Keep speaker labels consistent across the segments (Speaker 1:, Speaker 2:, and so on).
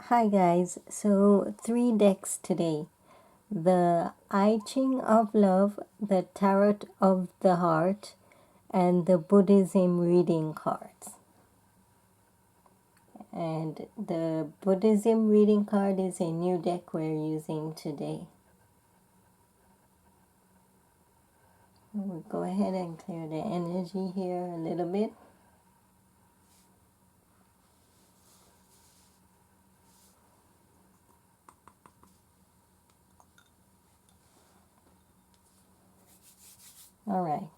Speaker 1: Hi guys, so 3 decks today. The I Ching of Love, the Tarot of the Heart, and the Buddhism reading cards. And the Buddhism reading card is a new deck we're using today. We'll go ahead and clear the energy here a little bit. All right.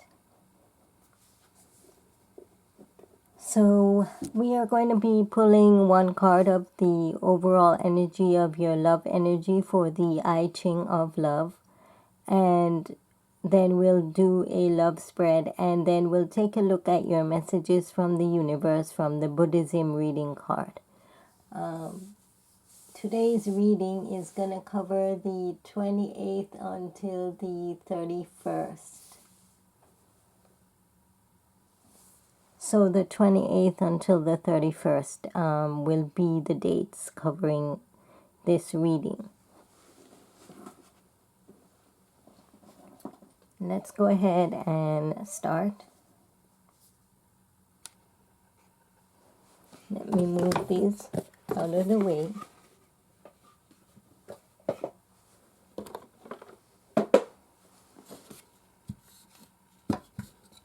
Speaker 1: So we are going to be pulling one card of the overall energy of your love energy for the I Ching of Love. And then we'll do a love spread, and then we'll take a look at your messages from the universe from the Buddhism reading card. Today's reading is going to cover the 28th until the 31st. So the 28th until the 31st will be the dates covering this reading. Let's go ahead and start. Let me move these out of the way.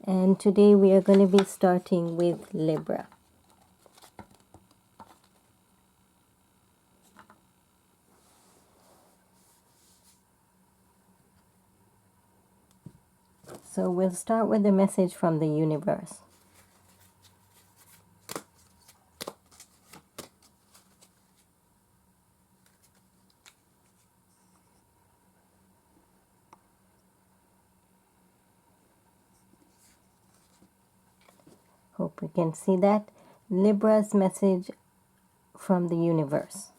Speaker 1: And today we are going to be starting with Libra. So we'll start with the message from the universe. Hope we can see that. Libra's message from the universe.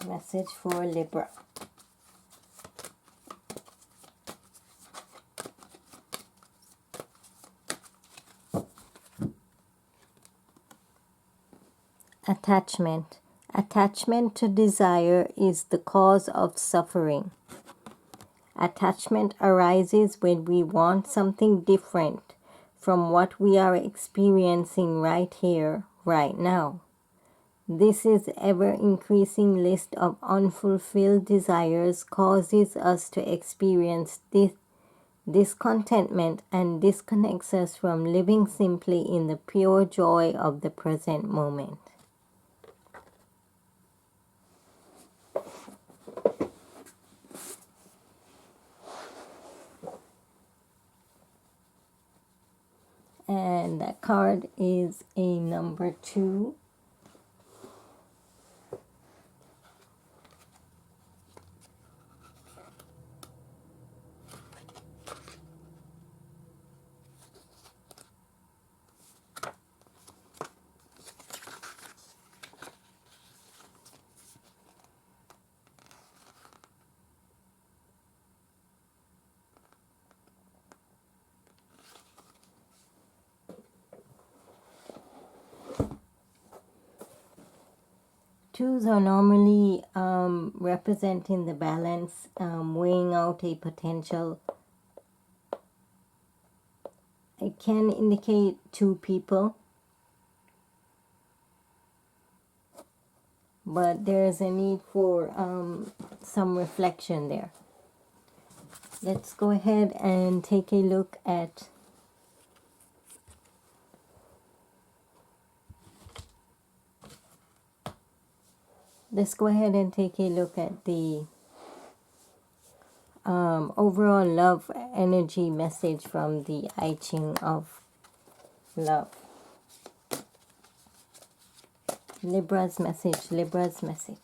Speaker 1: Message for Libra. Attachment. Attachment to desire is the cause of suffering. Attachment arises when we want something different from what we are experiencing right here, right now. This is ever-increasing list of unfulfilled desires causes us to experience discontentment and disconnects us from living simply in the pure joy of the present moment. And that card is a number 2. Twos are normally representing the balance, weighing out a potential. It can indicate 2 people, but there's a need for some reflection there. Let's go ahead and take a look at the overall love energy message from the I Ching of Love. Libra's message, Libra's message.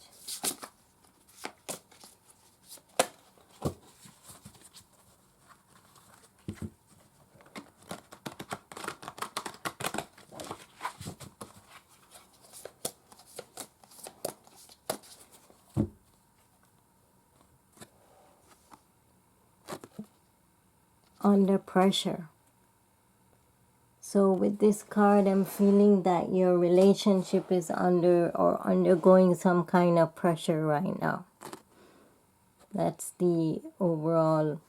Speaker 1: under pressure. So with this card, I'm feeling that your relationship is under or undergoing some kind of pressure right now. That's the overall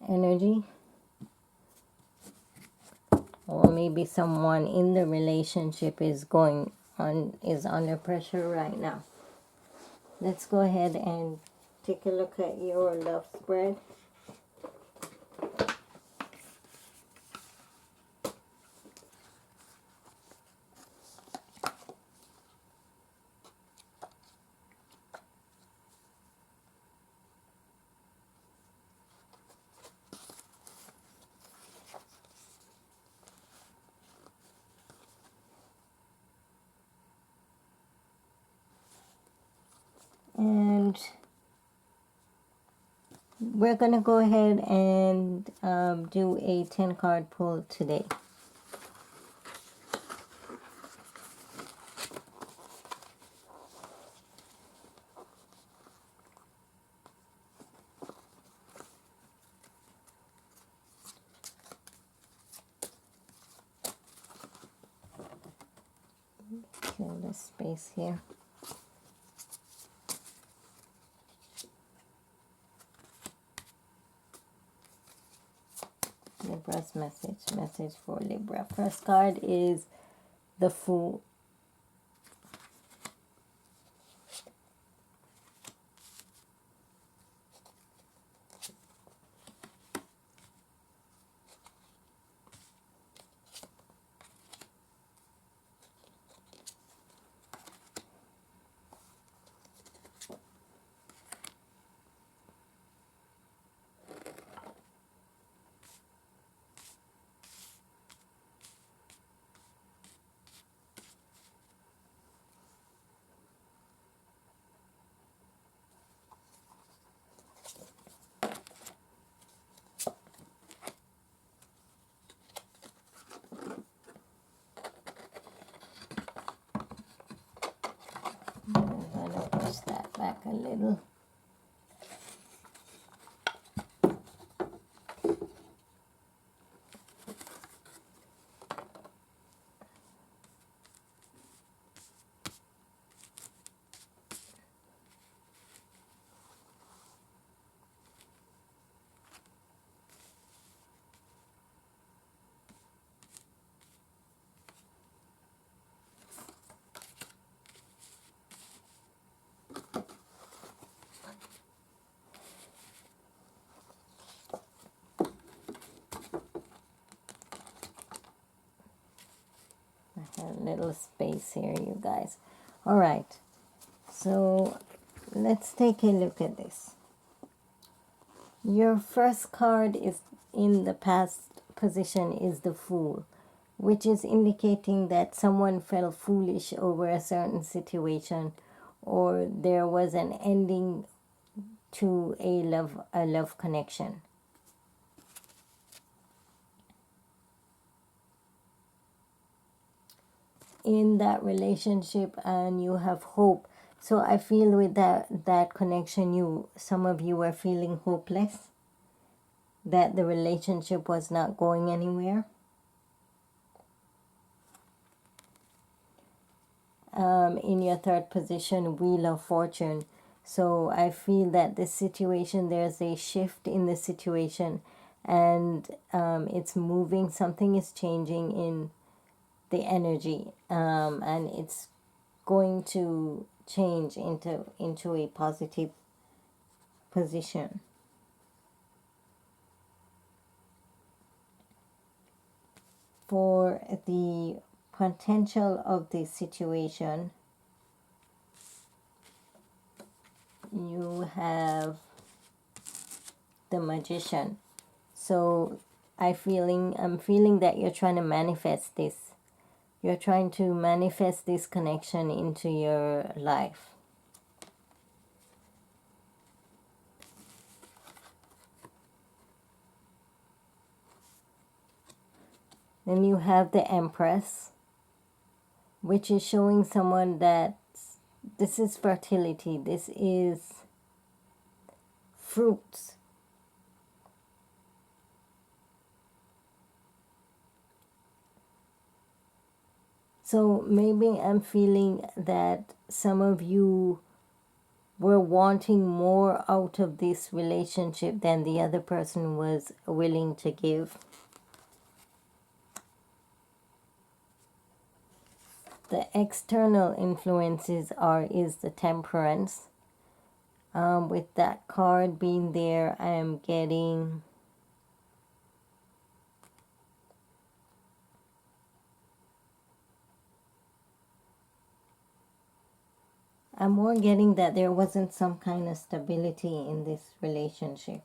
Speaker 1: energy. Or maybe someone in the relationship is under pressure right now. Let's go ahead and take a look at your love spread. And we're going to go ahead and do a 10 card pull today. Kill this space here. Libra's message for Libra. First card is the Fool. I'm going to push that back a little. A little space here, you guys. All right, so let's take a look at this. Your first card is in the past position is the Fool, which is indicating that someone felt foolish over a certain situation, or there was an ending to a love connection. In that relationship, and you have hope. So I feel with that connection, some of you were feeling hopeless, that the relationship was not going anywhere. In your third position, Wheel of Fortune. So I feel that this situation, there's a shift in the situation, and it's moving. Something is changing in the energy, and it's going to change into a positive position. For the potential of the situation, you have the Magician. So I'm feeling that you're trying to manifest this. You're trying to manifest this connection into your life. Then you have the Empress, which is showing someone that this is fertility. This is fruits. So maybe I'm feeling that some of you were wanting more out of this relationship than the other person was willing to give. The external influences is the temperance. With that card being there, I'm more getting that there wasn't some kind of stability in this relationship.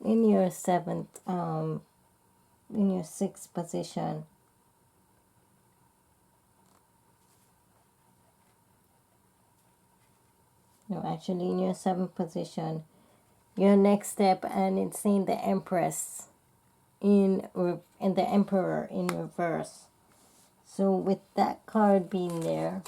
Speaker 1: In your seventh, in your sixth position, no, actually in your seventh position, your next step, and it's saying the Empress and the Emperor in reverse. So with that card being there,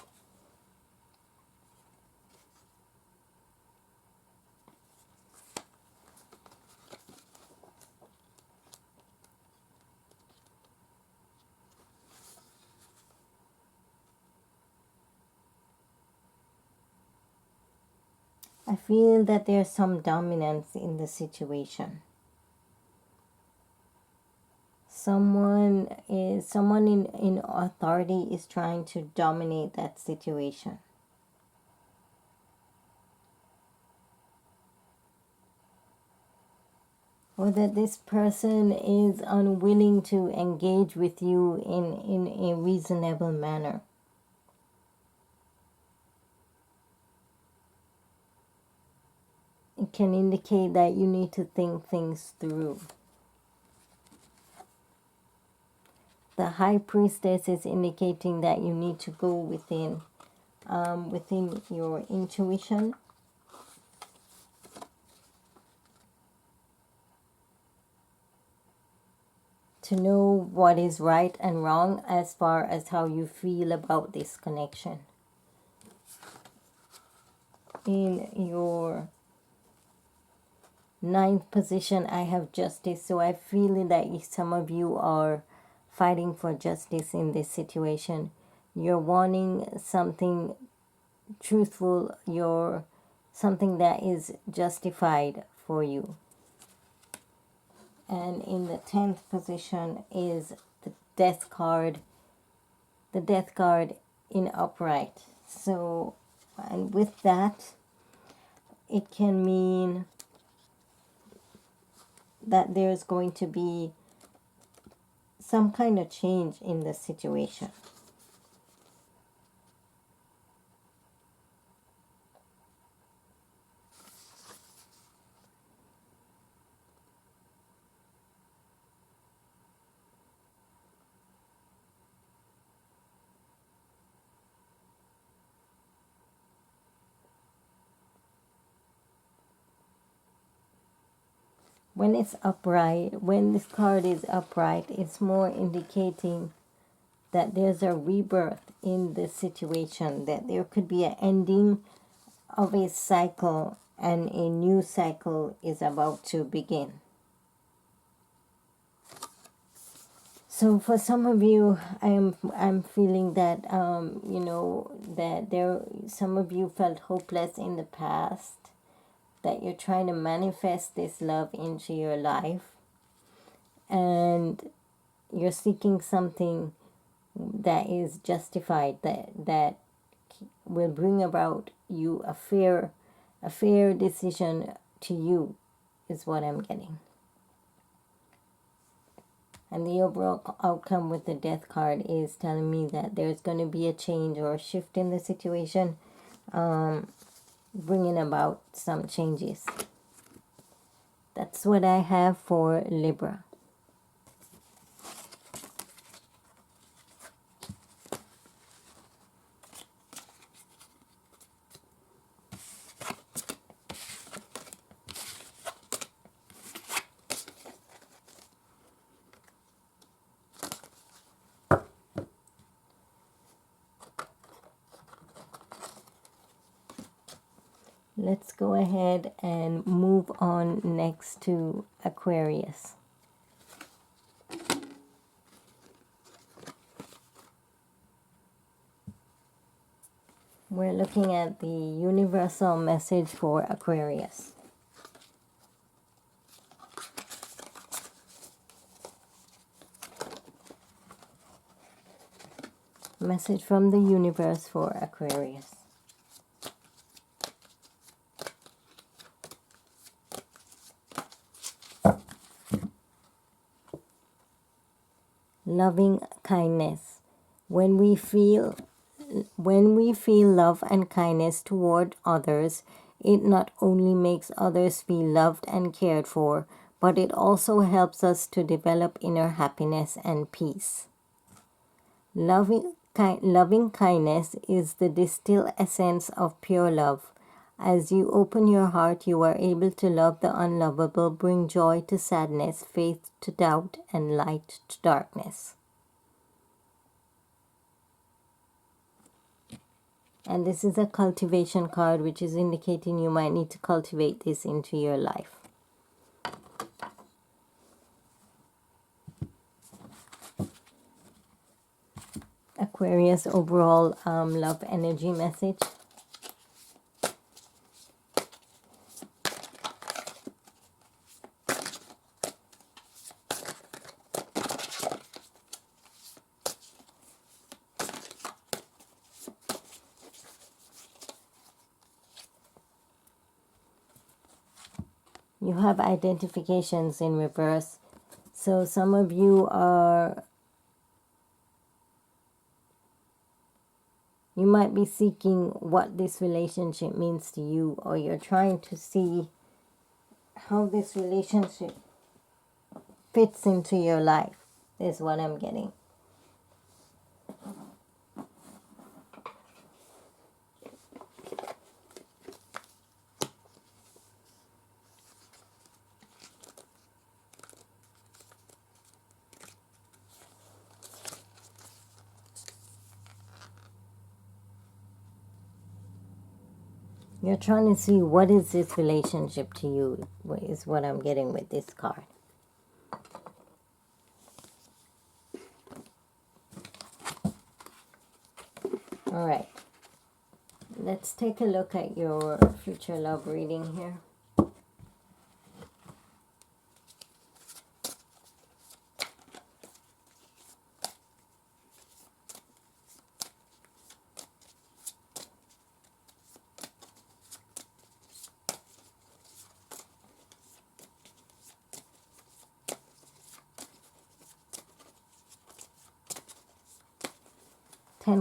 Speaker 1: I feel that there's some dominance in the situation. Someone in authority is trying to dominate that situation. Or that this person is unwilling to engage with you in a reasonable manner. It can indicate that you need to think things through. The High Priestess is indicating that you need to go within your intuition. To know what is right and wrong as far as how you feel about this connection. In your ninth position, I have Justice. So I feel that some of you are fighting for justice in this situation. You're wanting something truthful, something that is justified for you. And in the 10th position is the Death card. The Death card in upright. So, and with that, it can mean that there's going to be some kind of change in the situation. When it's upright, when this card is upright, it's more indicating that there's a rebirth in this situation, that there could be an ending of a cycle and a new cycle is about to begin. So for some of you, I'm feeling that some of you felt hopeless in the past, that you're trying to manifest this love into your life, and you're seeking something that is justified, that will bring about you a fair decision to you, is what I'm getting. And the overall outcome with the Death card is telling me that there's going to be a change or a shift in the situation. bringing about some changes. That's what I have for Libra. Let's go ahead and move on next to Aquarius. We're looking at the universal message for Aquarius. Message from the universe for Aquarius. Loving kindness. When we feel love and kindness toward others, it not only makes others feel loved and cared for, but it also helps us to develop inner happiness and peace. Loving kindness is the distilled essence of pure love. As you open your heart, you are able to love the unlovable, bring joy to sadness, faith to doubt, and light to darkness. And this is a cultivation card, which is indicating you might need to cultivate this into your life. Aquarius overall love energy message. You have identifications in reverse. So some of you you might be seeking what this relationship means to you, or you're trying to see how this relationship fits into your life, is what I'm getting. You're trying to see what is this relationship to you, is what I'm getting with this card. All right. Let's take a look at your future love reading here.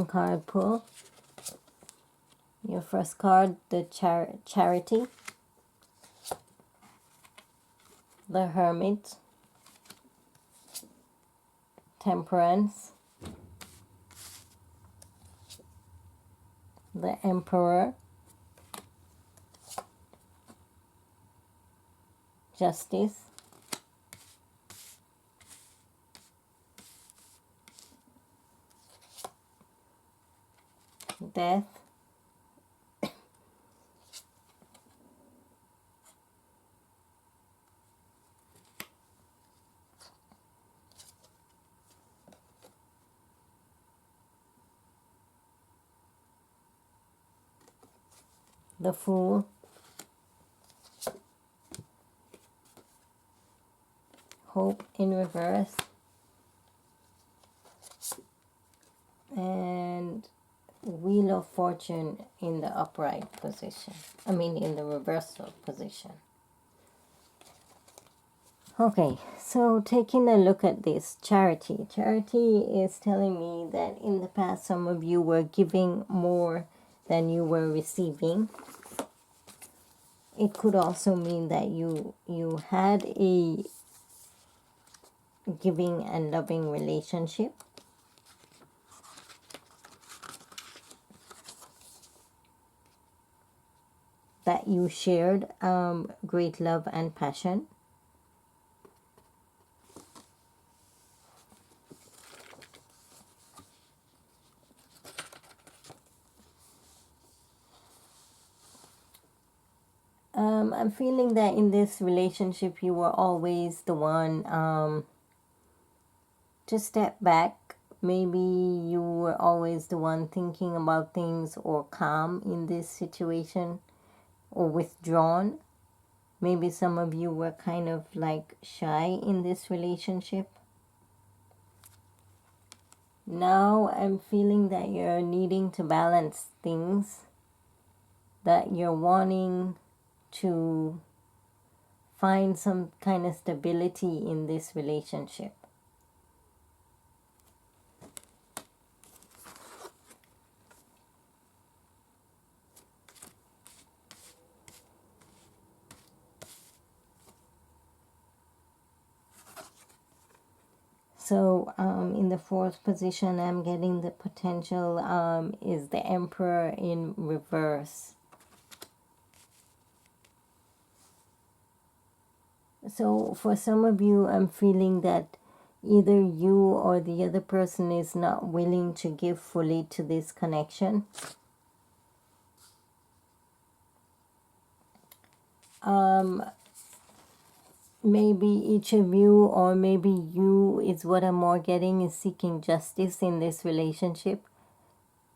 Speaker 1: Card pull. Your first card, the Charity, the Hermit, Temperance, the Emperor, Justice, Death, the Fool, Hope in reverse, and Wheel of Fortune in the upright position. In the reversal position. Okay, so taking a look at this Charity. Charity is telling me that in the past some of you were giving more than you were receiving. it could also mean that you had a giving and loving relationship, that you shared great love and passion. I'm feeling that in this relationship you were always the one to step back. Maybe you were always the one thinking about things, or calm in this situation, or withdrawn. Maybe some of you were kind of like shy in this relationship. Now I'm feeling that you're needing to balance things, that you're wanting to find some kind of stability in this relationship. So in the fourth position, I'm getting the potential is the Emperor in reverse. So for some of you, I'm feeling that either you or the other person is not willing to give fully to this connection. Maybe each of you, or maybe you, is what I'm more getting, is seeking justice in this relationship.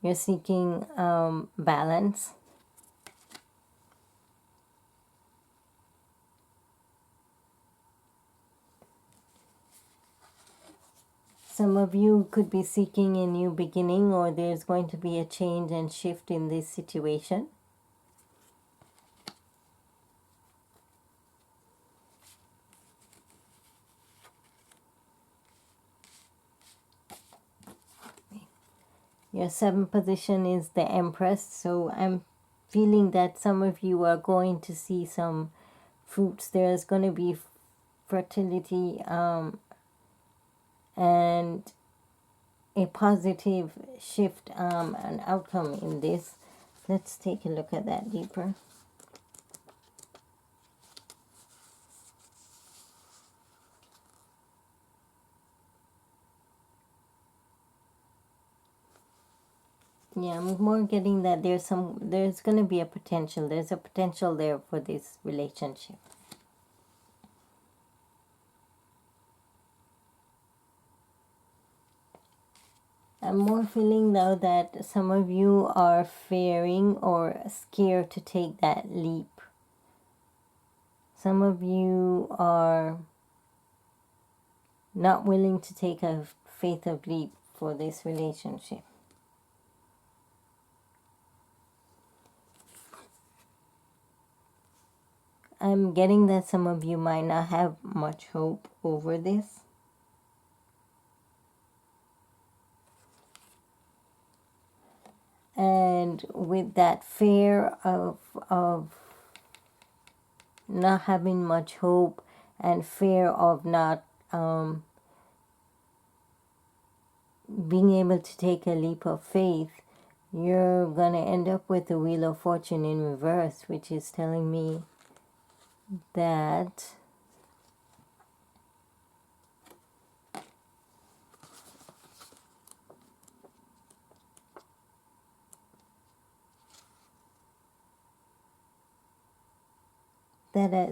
Speaker 1: You're seeking balance. Some of you could be seeking a new beginning, or there's going to be a change and shift in this situation. Your seventh position is the Empress, so I'm feeling that some of you are going to see some fruits. There's going to be fertility and a positive shift and outcome in this. Let's take a look at that deeper. Yeah, I'm more getting that there's going to be a potential. There's a potential there for this relationship. I'm more feeling now that some of you are fearing or scared to take that leap. Some of you are not willing to take a faith of leap for this relationship. I'm getting that some of you might not have much hope over this. And with that fear of not having much hope, and fear of not being able to take a leap of faith, you're going to end up with the Wheel of Fortune in reverse, which is telling me that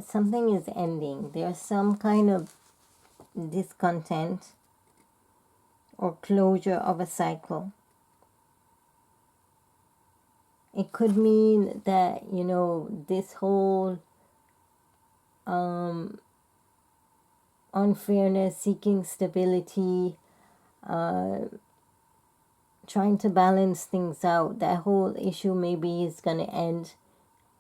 Speaker 1: something is ending. There's some kind of discontent or closure of a cycle. It could mean that, you know, this whole unfairness, seeking stability, trying to balance things out, that whole issue maybe is going to end,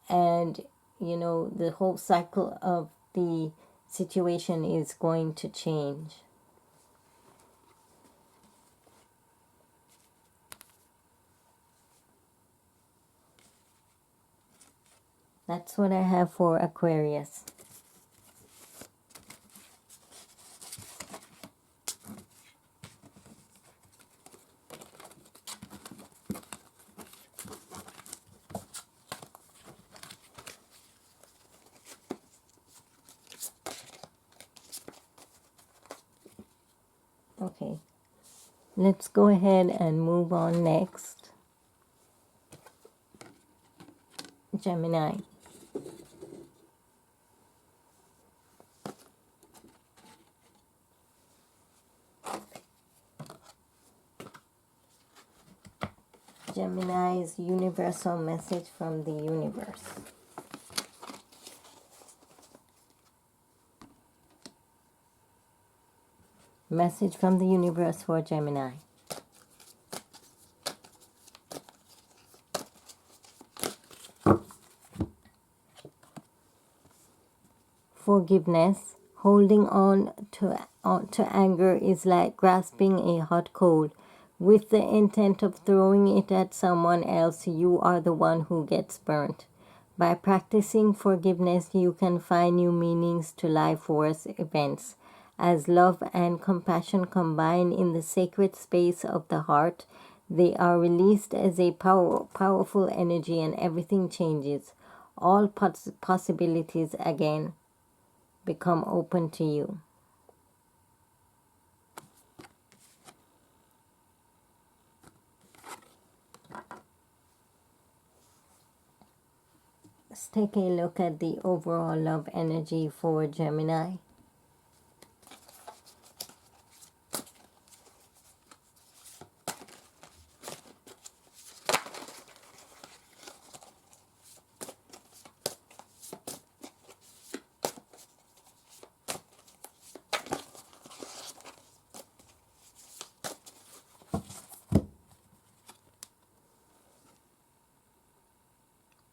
Speaker 1: and you know, the whole cycle of the situation is going to change. That's what I have for Aquarius. Okay, let's go ahead and move on next. Gemini. Gemini's universal message from the universe. Message from the universe for Gemini. Forgiveness. Holding on to anger is like grasping a hot coal. With the intent of throwing it at someone else, you are the one who gets burnt. By practicing forgiveness, you can find new meanings to life force events. As love and compassion combine in the sacred space of the heart, they are released as a powerful energy, and everything changes. All possibilities again become open to you. Let's take a look at the overall love energy for Gemini.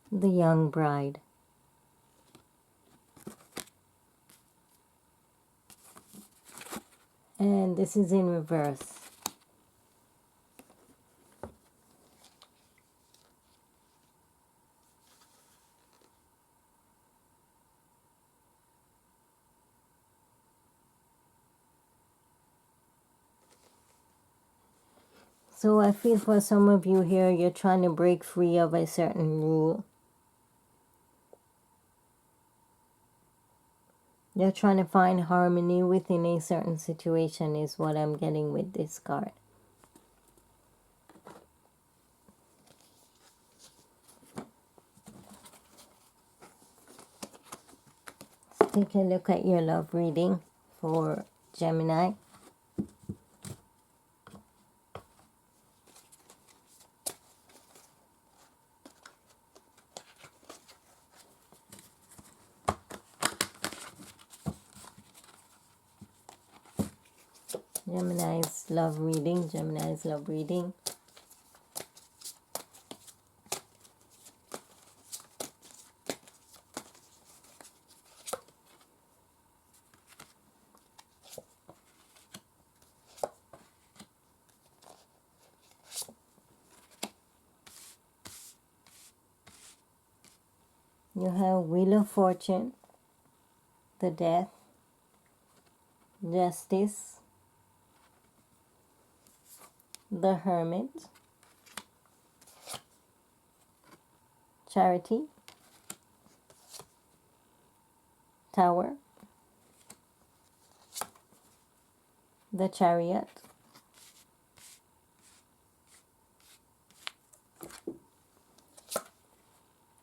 Speaker 1: The young bride. And this is in reverse. So I feel for some of you here, you're trying to break free of a certain rule. You're trying to find harmony within a certain situation is what I'm getting with this card. Let's take a look at your love reading for Gemini. Gemini's love reading. Gemini's love reading. You have Wheel of Fortune, the Death, Justice, the Hermit, Charity, Tower, the Chariot,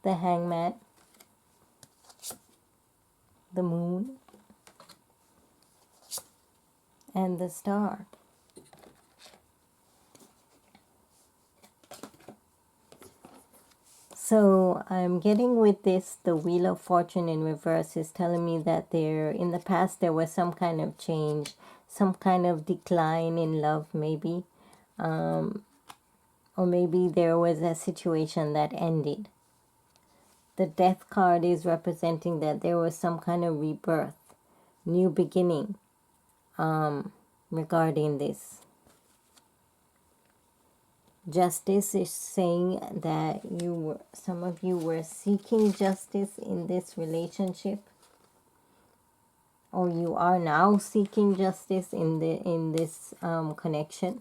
Speaker 1: the Hangman, the Moon, and the Star. So I'm getting with this, the Wheel of Fortune in reverse is telling me that in the past there was some kind of change, some kind of decline in love maybe, or maybe there was a situation that ended. The Death card is representing that there was some kind of rebirth, new beginning regarding this. Justice is saying that some of you were seeking justice in this relationship, or you are now seeking justice in this connection.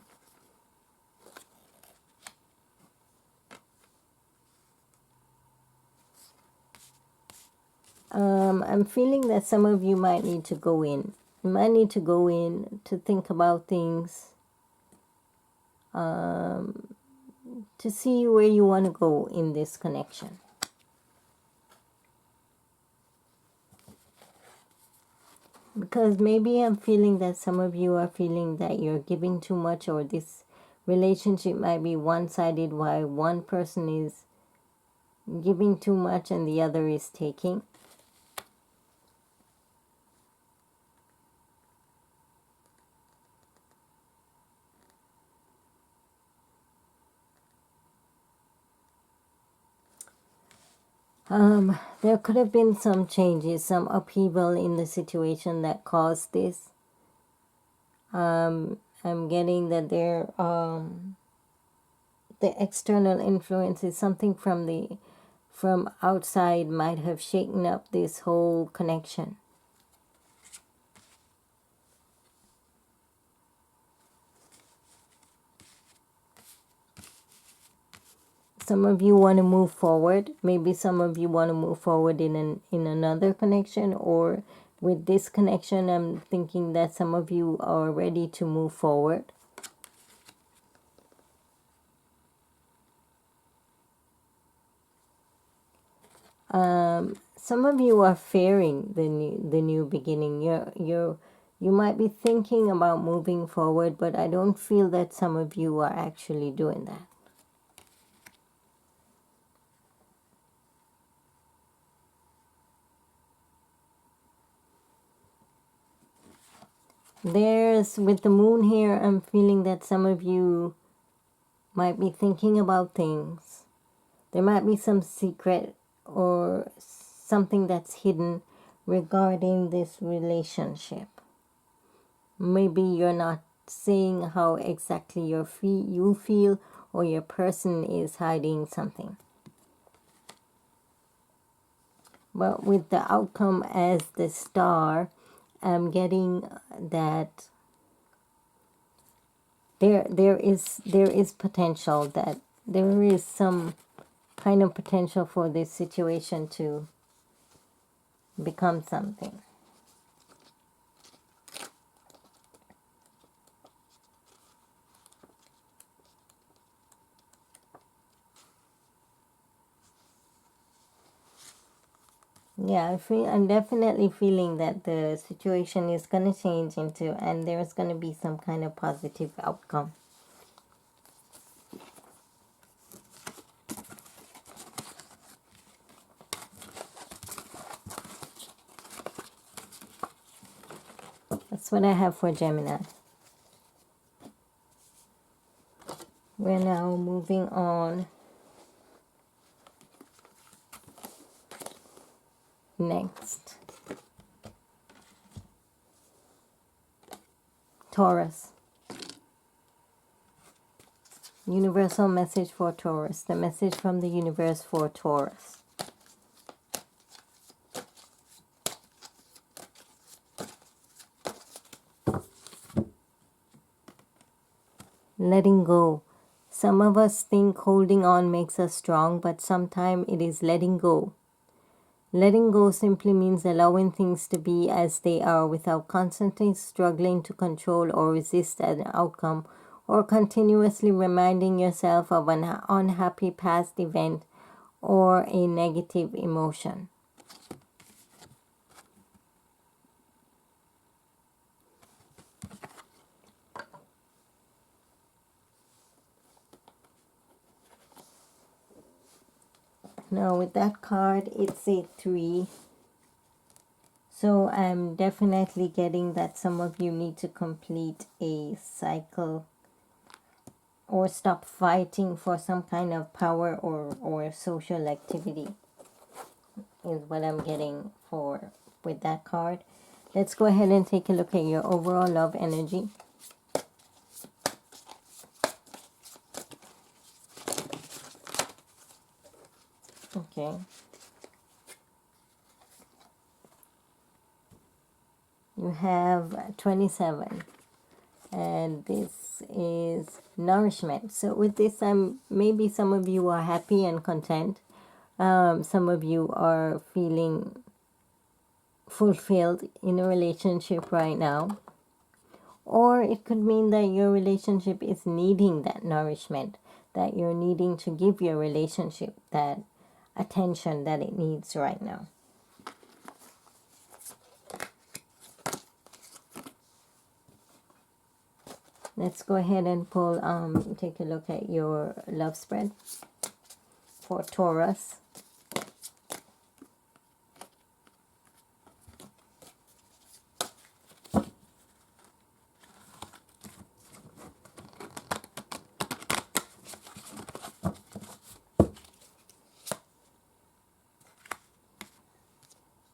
Speaker 1: I'm feeling that some of you might need to go in. You might need to go in to think about things, to see where you want to go in this connection. Because maybe I'm feeling that some of you are feeling that you're giving too much, or this relationship might be one-sided, while one person is giving too much and the other is taking. There could have been some changes, some upheaval in the situation that caused this. I'm getting that the external influence is something from outside might have shaken up this whole connection. Some of you want to move forward. Maybe some of you want to move forward in another connection, or with this connection, I'm thinking that some of you are ready to move forward. Some of you are fearing the new beginning. You might be thinking about moving forward, but I don't feel that some of you are actually doing that. With the moon here, I'm feeling that some of you might be thinking about things. There might be some secret or something that's hidden regarding this relationship. Maybe you're not saying how exactly you feel, or your person is hiding something. But with the outcome as the star, I'm getting that there is potential, that there is some kind of potential for this situation to become something. Yeah, I'm definitely feeling that the situation is going to change and there's going to be some kind of positive outcome. That's what I have for Gemini. We're now moving on. Next, Taurus. Universal message for Taurus. The message from the universe for Taurus. Letting go. Some of us think holding on makes us strong, but sometimes it is letting go. Letting go simply means allowing things to be as they are without constantly struggling to control or resist an outcome, or continuously reminding yourself of an unhappy past event or a negative emotion. Now with that card, it's a 3. So I'm definitely getting that some of you need to complete a cycle or stop fighting for some kind of power or social activity is what I'm getting for with that card. Let's go ahead and take a look at your overall love energy. Okay. You have 27. And this is nourishment. So with this, maybe some of you are happy and content. Some of you are feeling fulfilled in a relationship right now. Or it could mean that your relationship is needing that nourishment, that you're needing to give your relationship that attention that it needs right now. Let's go ahead and pull, take a look at your love spread for Taurus.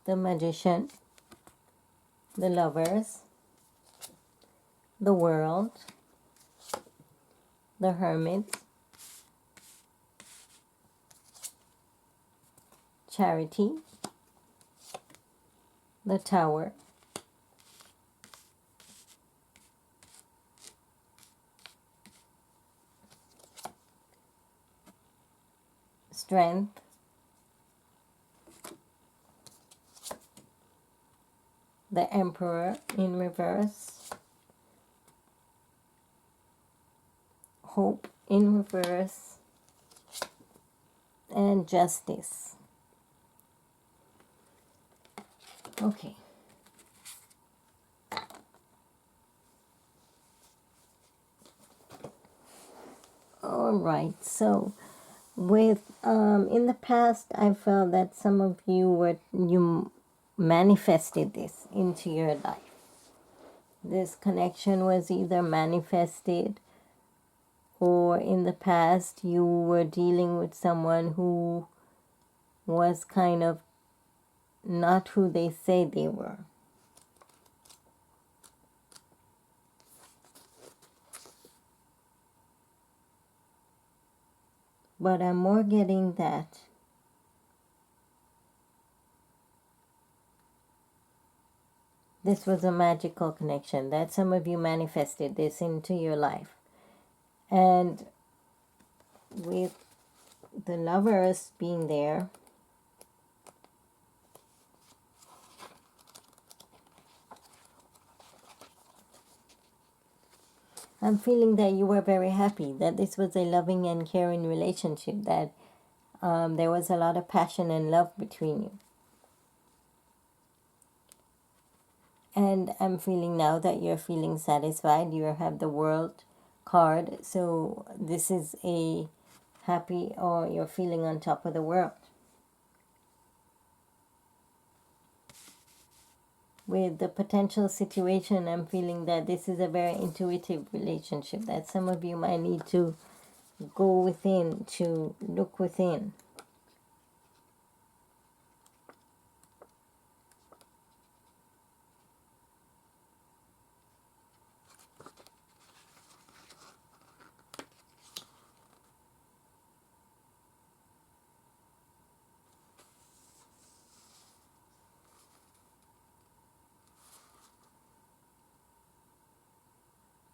Speaker 1: The Magician, the Lovers, the World, the Hermit, Charity, the Tower, Strength, the Emperor in reverse, Hope in reverse, and Justice. Okay. All right. So with in the past, I felt that some of you manifested this into your life. This connection was either manifested, or in the past you were dealing with someone who was kind of not who they say they were. But I'm more getting that this was a magical connection, that some of you manifested this into your life. And with the Lovers being there, I'm feeling that you were very happy, that this was a loving and caring relationship, that there was a lot of passion and love between you. And I'm feeling now that you're feeling satisfied. You have the World card, so this is a happy, or you're feeling on top of the world. With the potential situation, I'm feeling that this is a very intuitive relationship, that some of you might need to go within, to look within.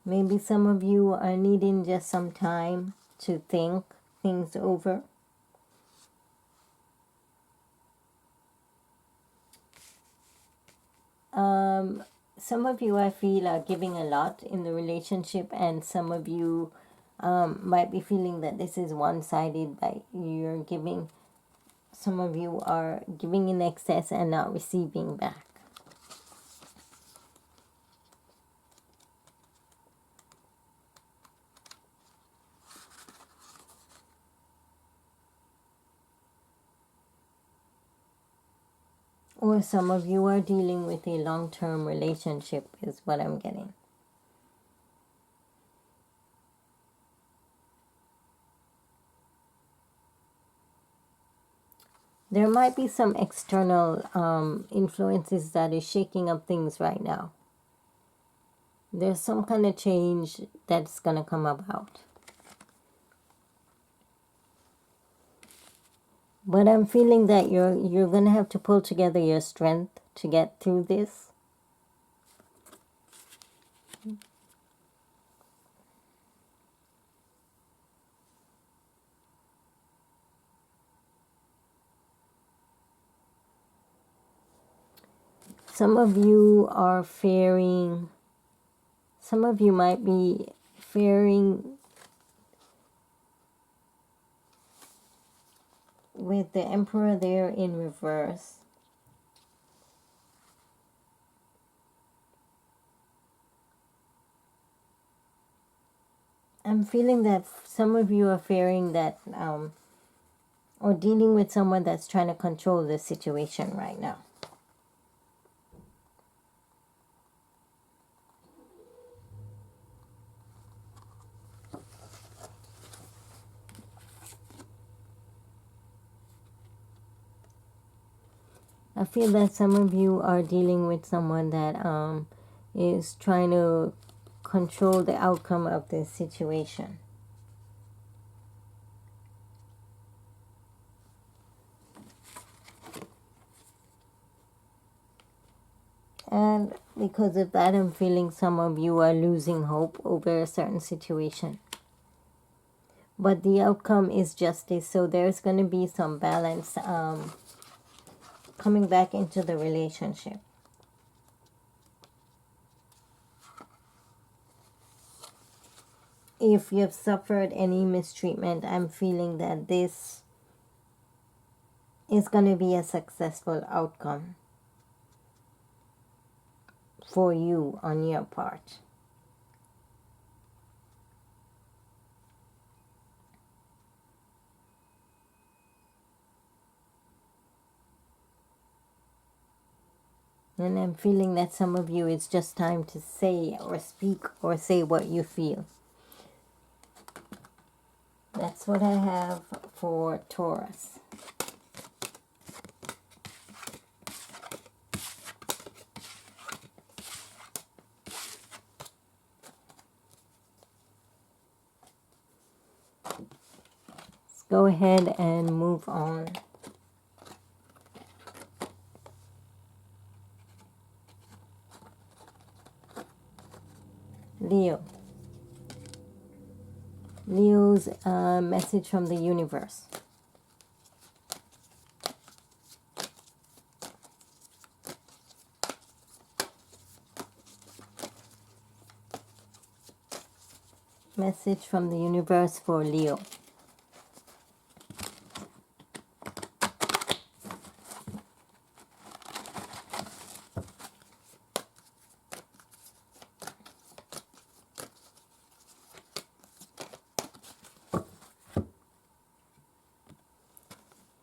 Speaker 1: Maybe some of you are needing just some time to think things over. Some of you, I feel, are giving a lot in the relationship, and some of you might be feeling that this is one-sided, that you're giving. Some of you are giving in excess and not receiving back. Or some of you are dealing with a long-term relationship, is what I'm getting. There might be some external influences that is shaking up things right now. There's some kind of change that's going to come about. But I'm feeling that you're gonna have to pull together your strength to get through this. Some of you are fearing, some of you might be fearing with the Emperor there in reverse. I'm feeling that some of you are fearing that, or dealing with someone that's trying to control the situation right now. I feel that some of you are dealing with someone that is trying to control the outcome of this situation. And because of that, I'm feeling some of you are losing hope over a certain situation. But the outcome is justice, so there's going to be some balance coming back into the relationship. If you've suffered any mistreatment, I'm feeling that this is going to be a successful outcome for you on your part. And I'm feeling that some of you, it's just time to say or speak or say what you feel. That's what I have for Taurus. Let's go ahead and move on. Leo. Leo's message from the universe. Message from the universe for Leo.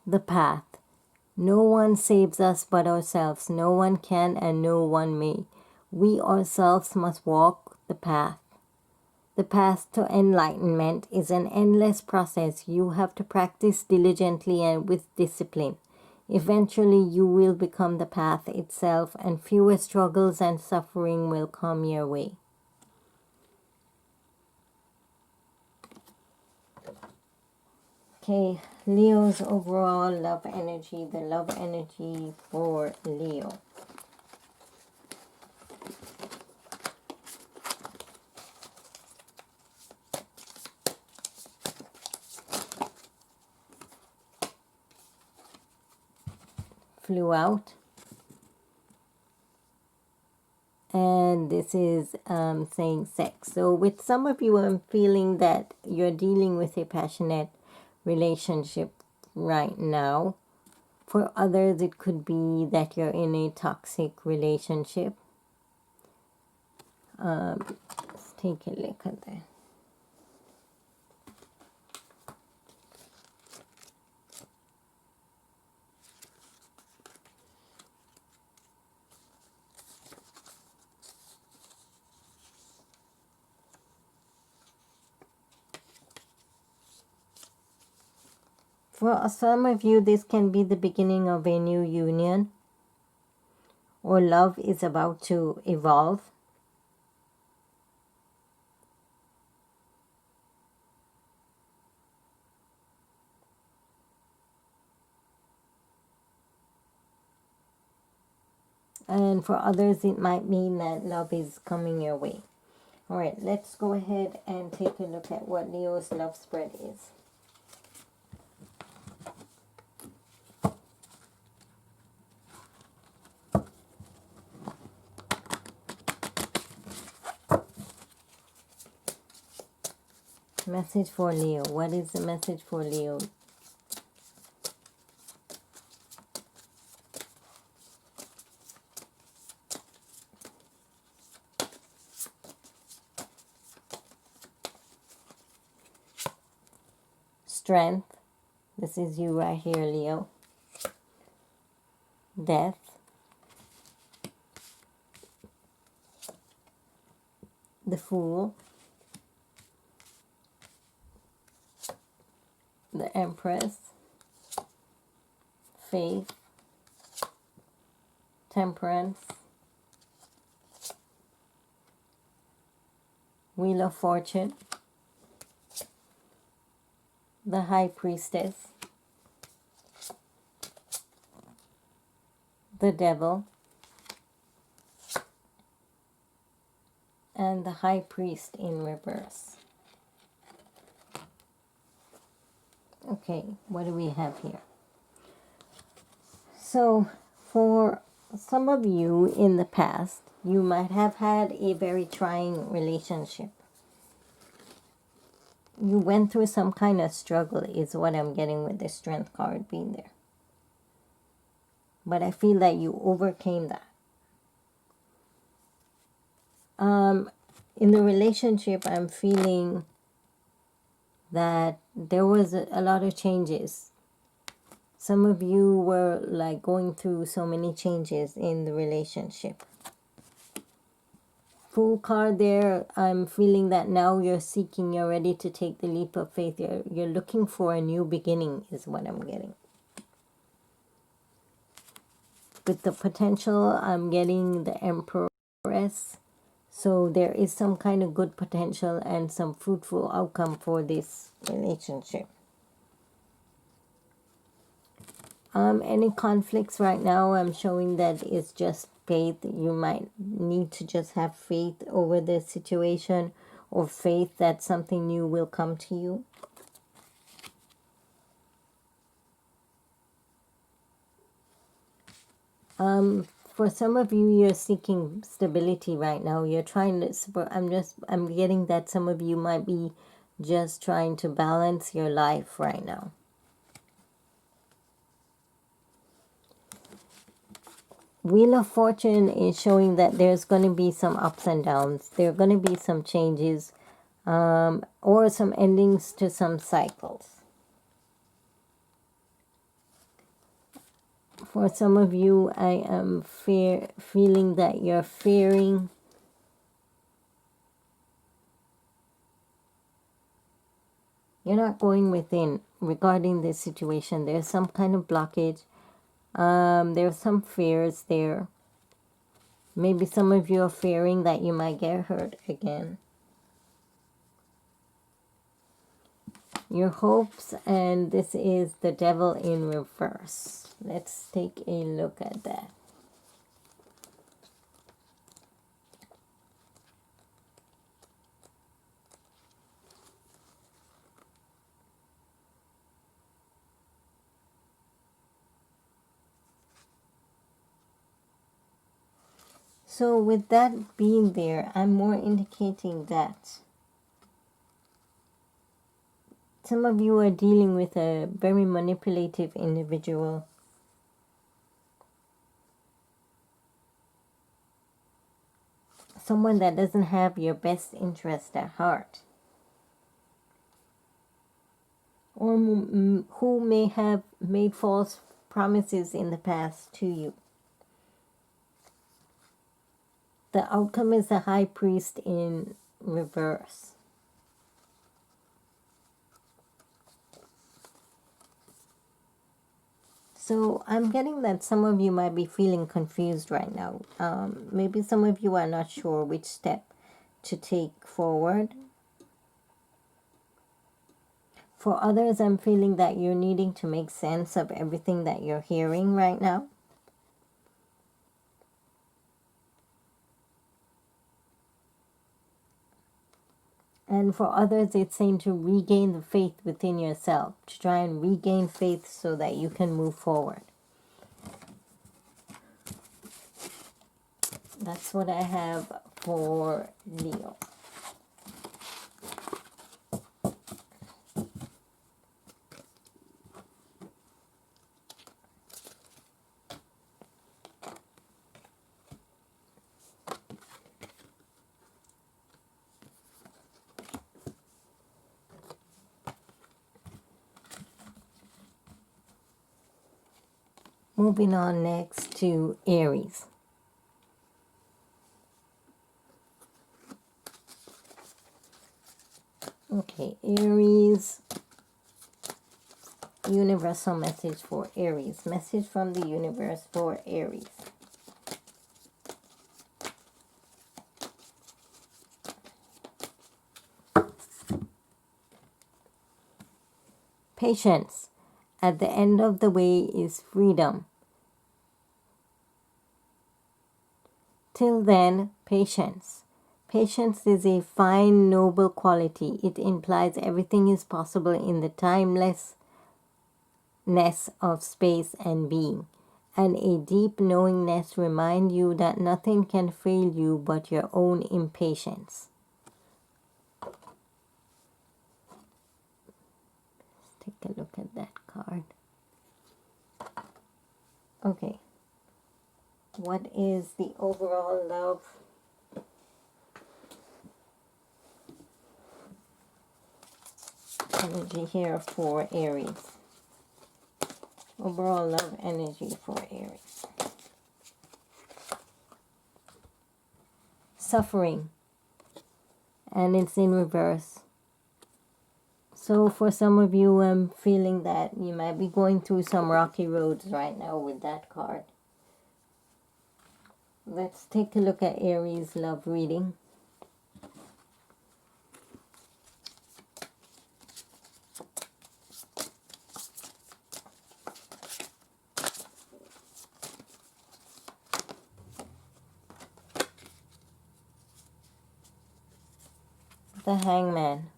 Speaker 1: The path. No one saves us but ourselves. No one can and no one may. We ourselves must walk the path. The path to enlightenment is an endless process. You have to practice diligently and with discipline. Eventually you will become the path itself, and fewer struggles and suffering will come your way. Okay, Leo's overall love energy, the love energy for Leo. Flew out. And this is saying sex. So with some of you, I'm feeling that you're dealing with a passionate relationship right now. For others, it could be that you're in a toxic relationship. Let's take a look at that. For some of you, this can be the beginning of a new union, or love is about to evolve. And for others, it might mean that love is coming your way. All right, let's go ahead and take a look at what Leo's love spread is. Message for Leo. What is the message for Leo? Strength. This is you right here, Leo. Death. The Fool. The Empress. Faith. Temperance. Wheel of Fortune. The High Priestess. The Devil. And the High Priest in reverse. Okay, what do we have here? So, for some of you in the past, you might have had a very trying relationship. You went through some kind of struggle is what I'm getting with the Strength card being there. But I feel that you overcame that. In the relationship, I'm feeling that there was a lot of changes. Some of you were like going through so many changes in the relationship. Fool card there, I'm feeling that now you're seeking, you're ready to take the leap of faith. You're looking for a new beginning is what I'm getting. With the potential, I'm getting the Empress. So there is some kind of good potential and some fruitful outcome for this relationship. Any conflicts right now, I'm showing that it's just faith. You might need to just have faith over the situation, or faith that something new will come to you. For some of you, you're seeking stability right now. You're trying to, I'm getting that some of you might be just trying to balance your life right now. Wheel of Fortune is showing that there's going to be some ups and downs. There are going to be some changes or some endings to some cycles. For some of you, I am feeling that you're fearing you're not going within regarding this situation. There's some kind of blockage. There's some fears there. Maybe some of you are fearing that you might get hurt again. Your hopes, and this is the Devil in reverse. Let's take a look at that. So with that being there, I'm more indicating that some of you are dealing with a very manipulative individual. Someone that doesn't have your best interest at heart. Or who may have made false promises in the past to you. The outcome is the High Priest in reverse. So I'm getting that some of you might be feeling confused right now. Maybe some of you are not sure which step to take forward. For others, I'm feeling that you're needing to make sense of everything that you're hearing right now. And for others, it's saying to regain the faith within yourself, to try and regain faith so that you can move forward. That's what I have for Leo. Moving on next to Aries. Okay, Aries. Universal message for Aries. Message from the universe for Aries. Patience. At the end of the way is freedom. Till then, patience. Patience is a fine, noble quality. It implies everything is possible in the timelessness of space and being. And a deep knowingness reminds you that nothing can fail you but your own impatience. Let's take a look at that card. Okay. What is the overall love? Energy here for Aries. Overall love energy for Aries. Suffering. And it's in reverse. So for some of you, I'm feeling that you might be going through some rocky roads right now with that card. Let's take a look at Aries love reading. The Hangman.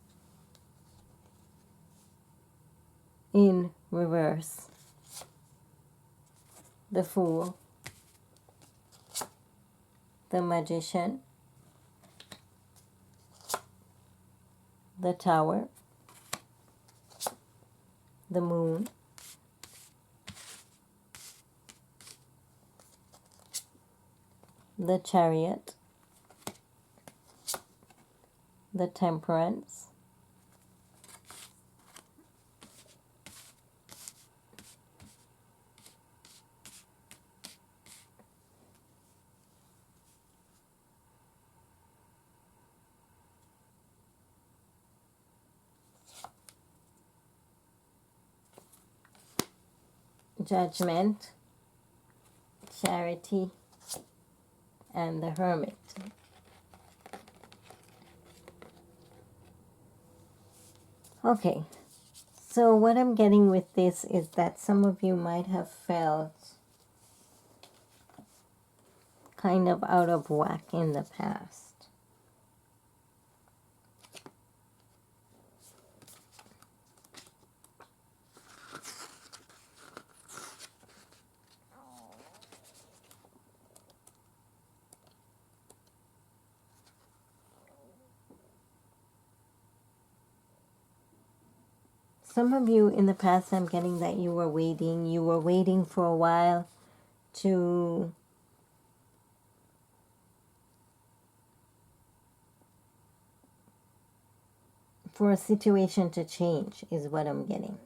Speaker 1: In reverse. The Fool. The Magician. The Tower. The Moon. The Chariot. The Temperance. Judgment, Charity, and the Hermit. Okay, so what I'm getting with this is that some of you might have felt kind of out of whack in the past. Some of you in the past, I'm getting that you were waiting for a while for a situation to change is what I'm getting.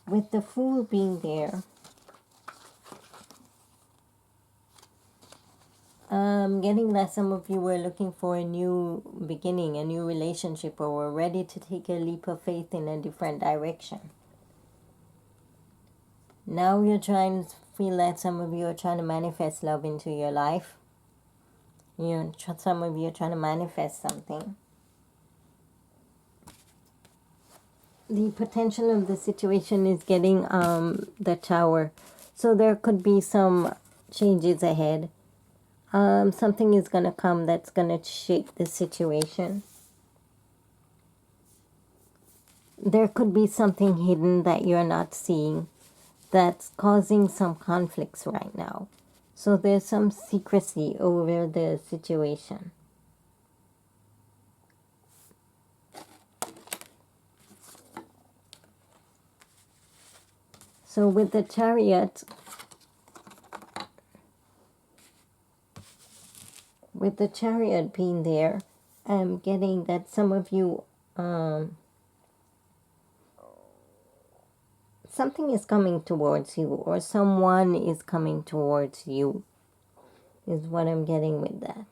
Speaker 1: With the Fool being there, I'm getting that some of you were looking for a new beginning, a new relationship, or were ready to take a leap of faith in a different direction. Now you're trying to feel that some of you are trying to manifest love into your life. Some of you are trying to manifest something. The potential of the situation is getting the Tower. So there could be some changes ahead. Something is going to come that's going to shape the situation. There could be something hidden that you're not seeing that's causing some conflicts right now. So there's some secrecy over the situation. So with the Chariot, being there, I'm getting that some of you, something is coming towards you, or someone is coming towards you, is what I'm getting with that.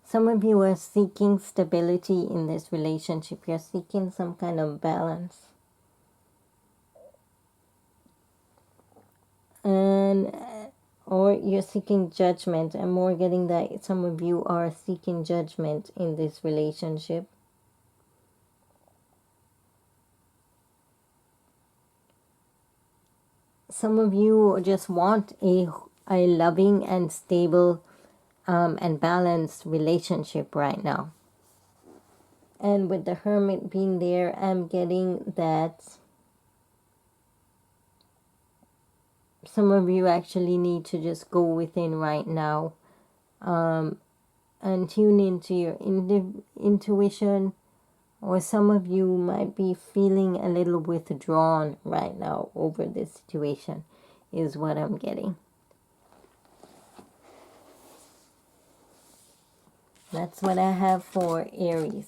Speaker 1: Some of you are seeking stability in this relationship. You're seeking some kind of balance. And or you're seeking judgment. I'm more getting that some of you are seeking judgment in this relationship. Some of you just want a loving and stable and balanced relationship right now. And with the Hermit being there, I'm getting that some of you actually need to just go within right now and tune into your intuition. Or some of you might be feeling a little withdrawn right now over this situation, is what I'm getting. That's what I have for Aries.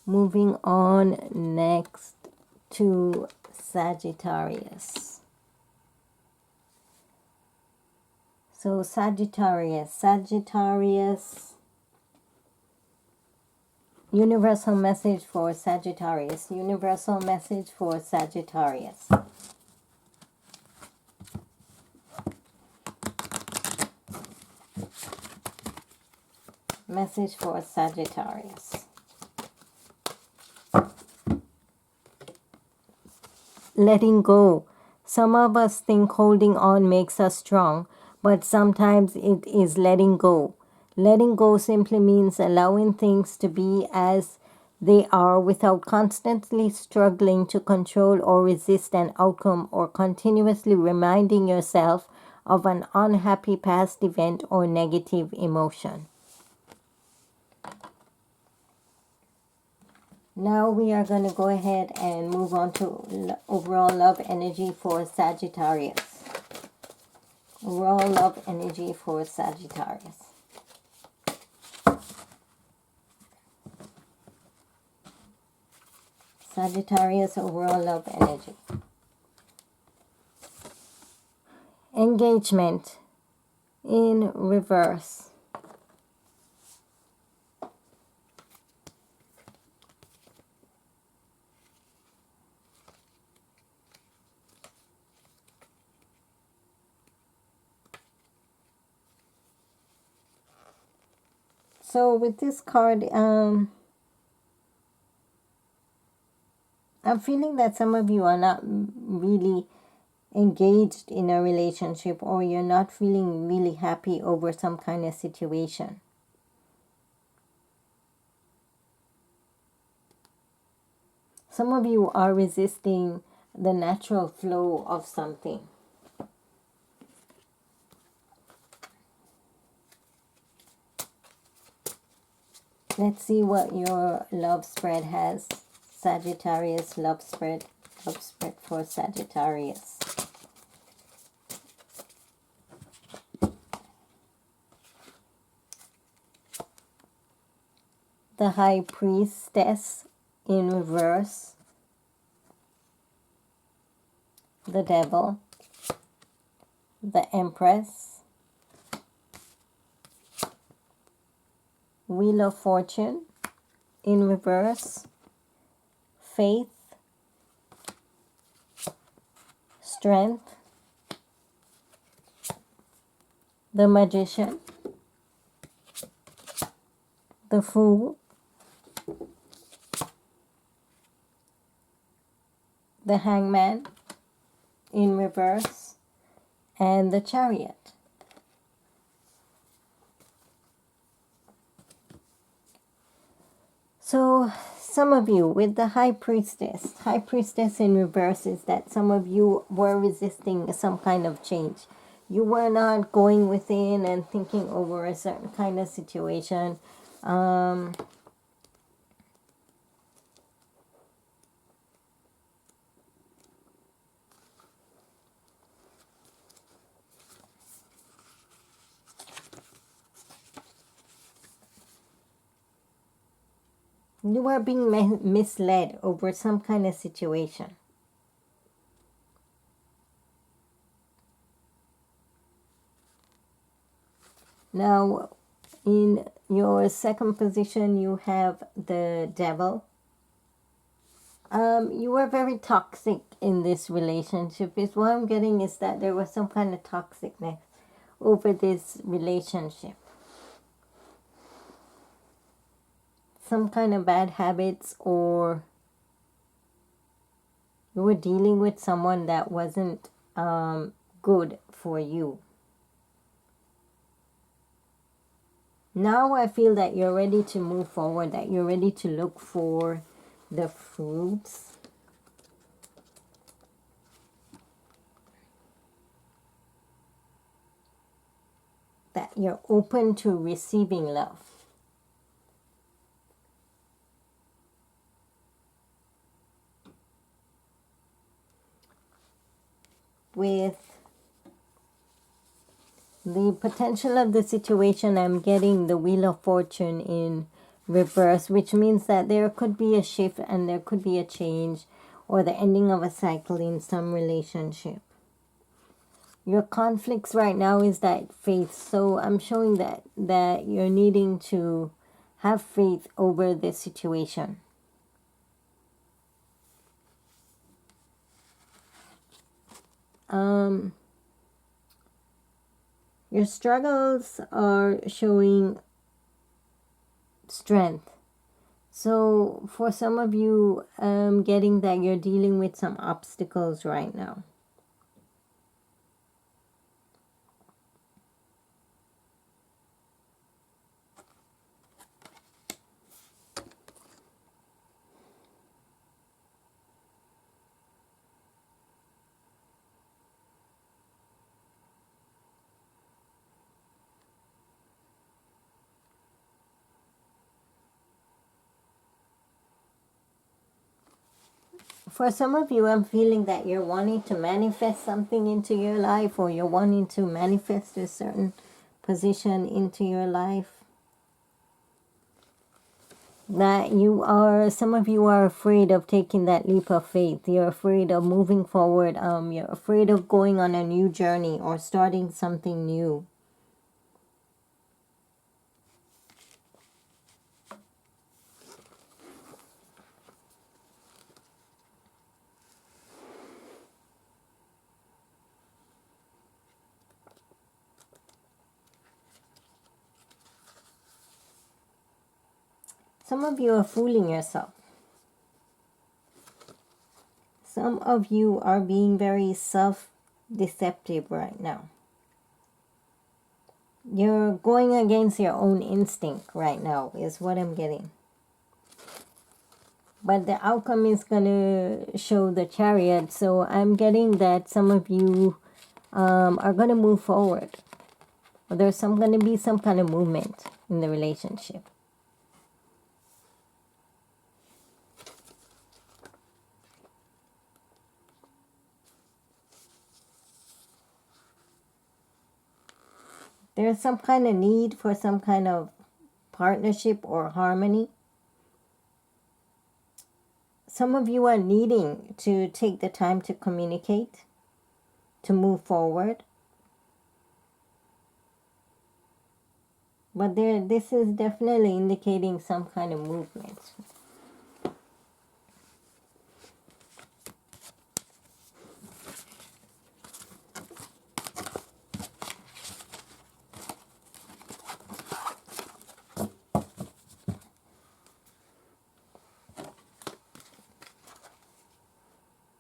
Speaker 1: Moving on next to Sagittarius. So Sagittarius, universal message for Sagittarius, universal message for Sagittarius. Message for Sagittarius. Letting go. Some of us think holding on makes us strong, but sometimes it is letting go. Letting go simply means allowing things to be as they are without constantly struggling to control or resist an outcome, or continuously reminding yourself of an unhappy past event or negative emotion. Now we are going to go ahead and move on to overall love energy for Sagittarius. Overall love energy for Sagittarius. Sagittarius, overall love energy. Engagement in reverse. So with this card, I'm feeling that some of you are not really engaged in a relationship, or you're not feeling really happy over some kind of situation. Some of you are resisting the natural flow of something. Let's see what your love spread has. Sagittarius love spread for Sagittarius. The High Priestess in reverse. The Devil. the Empress, Wheel of Fortune in reverse, Faith, Strength, the Magician, the Fool, the Hangman in reverse, and the Chariot. So some of you with the High Priestess in reverse is that some of you were resisting some kind of change. You were not going within and thinking over a certain kind of situation. You are being misled over some kind of situation. Now, in your second position, you have the Devil. You were very toxic in this relationship. Is what I'm getting is that there was some kind of toxicness over this relationship. Some kind of bad habits, or you were dealing with someone that wasn't good for you. Now I feel that you're ready to move forward, that you're ready to look for the fruits. That you're open to receiving love. With the potential of the situation, I'm getting the Wheel of Fortune in reverse, which means that there could be a shift and there could be a change or the ending of a cycle in some relationship. Your conflicts right now is that faith. So I'm showing that you're needing to have faith over this situation. Your struggles are showing strength. So for some of you, getting that you're dealing with some obstacles right now. For some of you, I'm feeling that you're wanting to manifest something into your life, or you're wanting to manifest a certain position into your life. That you are, some of you are afraid of taking that leap of faith. You're afraid of moving forward. You're afraid of going on a new journey or starting something new. Some of you are fooling yourself. Some of you are being very self-deceptive right now. You're going against your own instinct right now, is what I'm getting. But the outcome is going to show the Chariot. So I'm getting that some of you are going to move forward. Or there's going to be some kind of movement in the relationship. There's some kind of need for some kind of partnership or harmony. Some of you are needing to take the time to communicate, to move forward. But this is definitely indicating some kind of movement.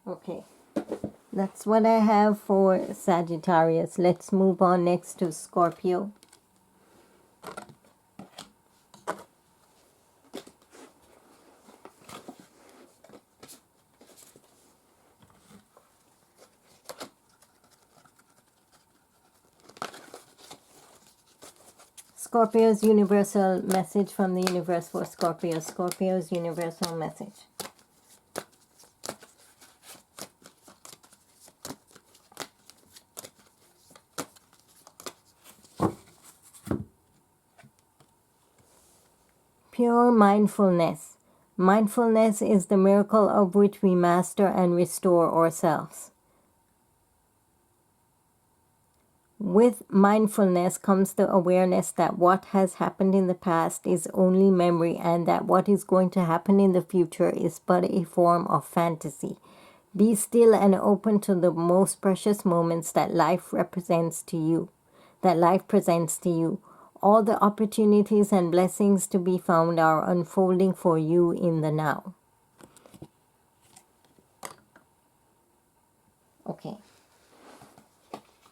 Speaker 1: Okay, that's what I have for Sagittarius. Let's move on next to Scorpio. Scorpio's universal message from the universe for Scorpio. Scorpio's universal message. Pure mindfulness. Mindfulness is the miracle of which we master and restore ourselves. With mindfulness comes the awareness that what has happened in the past is only memory and that what is going to happen in the future is but a form of fantasy. Be still and open to the most precious moments that life represents to you, that life presents to you. All the opportunities and blessings to be found are unfolding for you in the now. Okay.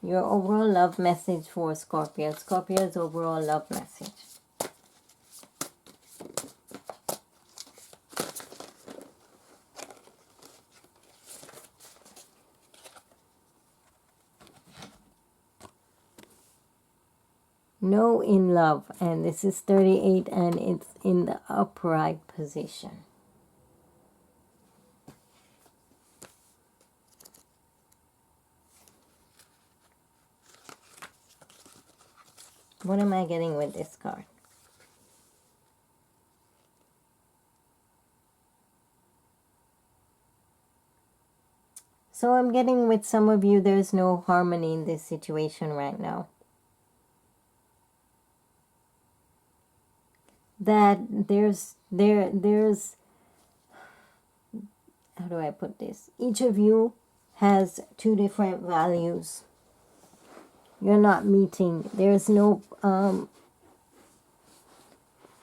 Speaker 1: Your overall love message for Scorpio. Scorpio's overall love message. No in love, and this is 38 and it's in the upright position. What am I getting with this card? So I'm getting with some of you, there's no harmony in this situation right now. That there's how do I put this? Each of you has two different values. You're not meeting. There's no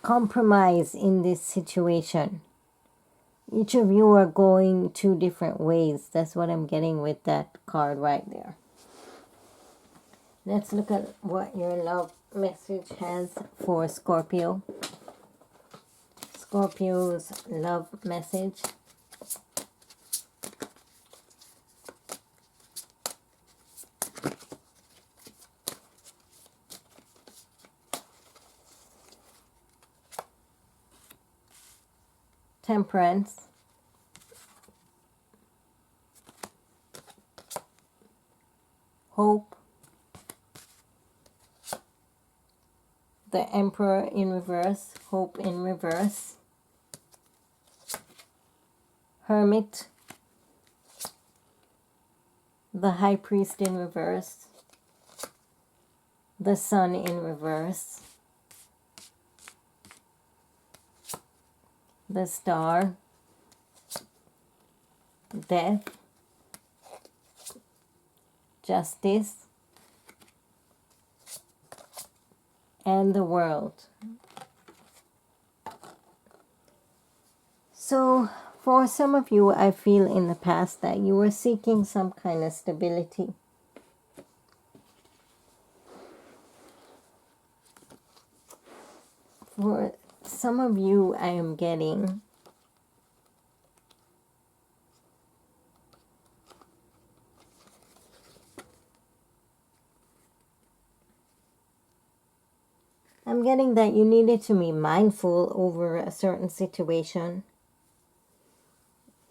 Speaker 1: compromise in this situation. Each of you are going two different ways. That's what I'm getting with that card right there. Let's look at what your love message has for Scorpio. Scorpio's love message. Temperance. Hope. The Emperor in reverse. Hope in reverse. Hermit. The High Priest in reverse. The Sun in reverse. The Star. Death. Justice. And the World. So, for some of you, I feel in the past that you were seeking some kind of stability. For some of you, I am getting that you needed to be mindful over a certain situation.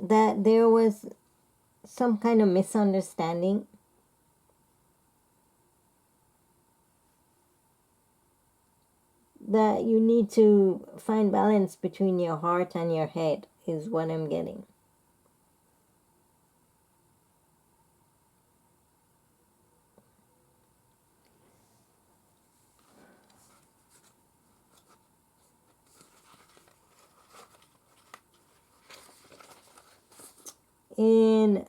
Speaker 1: That there was some kind of misunderstanding. That you need to find balance between your heart and your head is what I'm getting. in